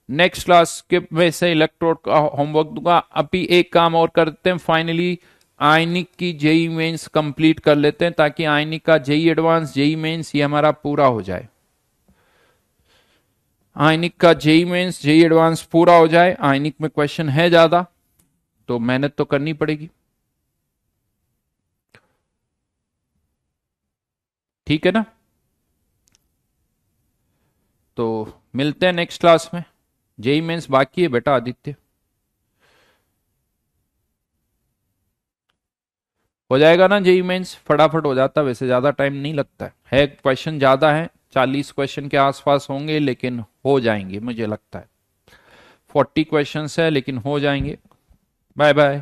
नेक्स्ट क्लास के में से इलेक्ट्रोड का होमवर्क दूंगा। अभी एक काम और करते हैं, फाइनली आयनिक की जेई मेंस कंप्लीट कर लेते हैं, ताकि आयनिक का जेई एडवांस जेई मेंस ये हमारा पूरा हो जाए, आयनिक का जेई मेंस जेई एडवांस पूरा हो जाए। आयनिक में क्वेश्चन है ज्यादा तो मेहनत तो करनी पड़ेगी, ठीक है ना। तो मिलते हैं नेक्स्ट क्लास में, जेई मेंस बाकी है बेटा आदित्य, हो जाएगा ना जेई मेंस, फटाफट हो जाता, वैसे ज्यादा टाइम नहीं लगता है क्वेश्चन ज्यादा है, 40 क्वेश्चन के आसपास होंगे, लेकिन हो जाएंगे मुझे लगता है, 40 क्वेश्चन है लेकिन हो जाएंगे। Bye bye.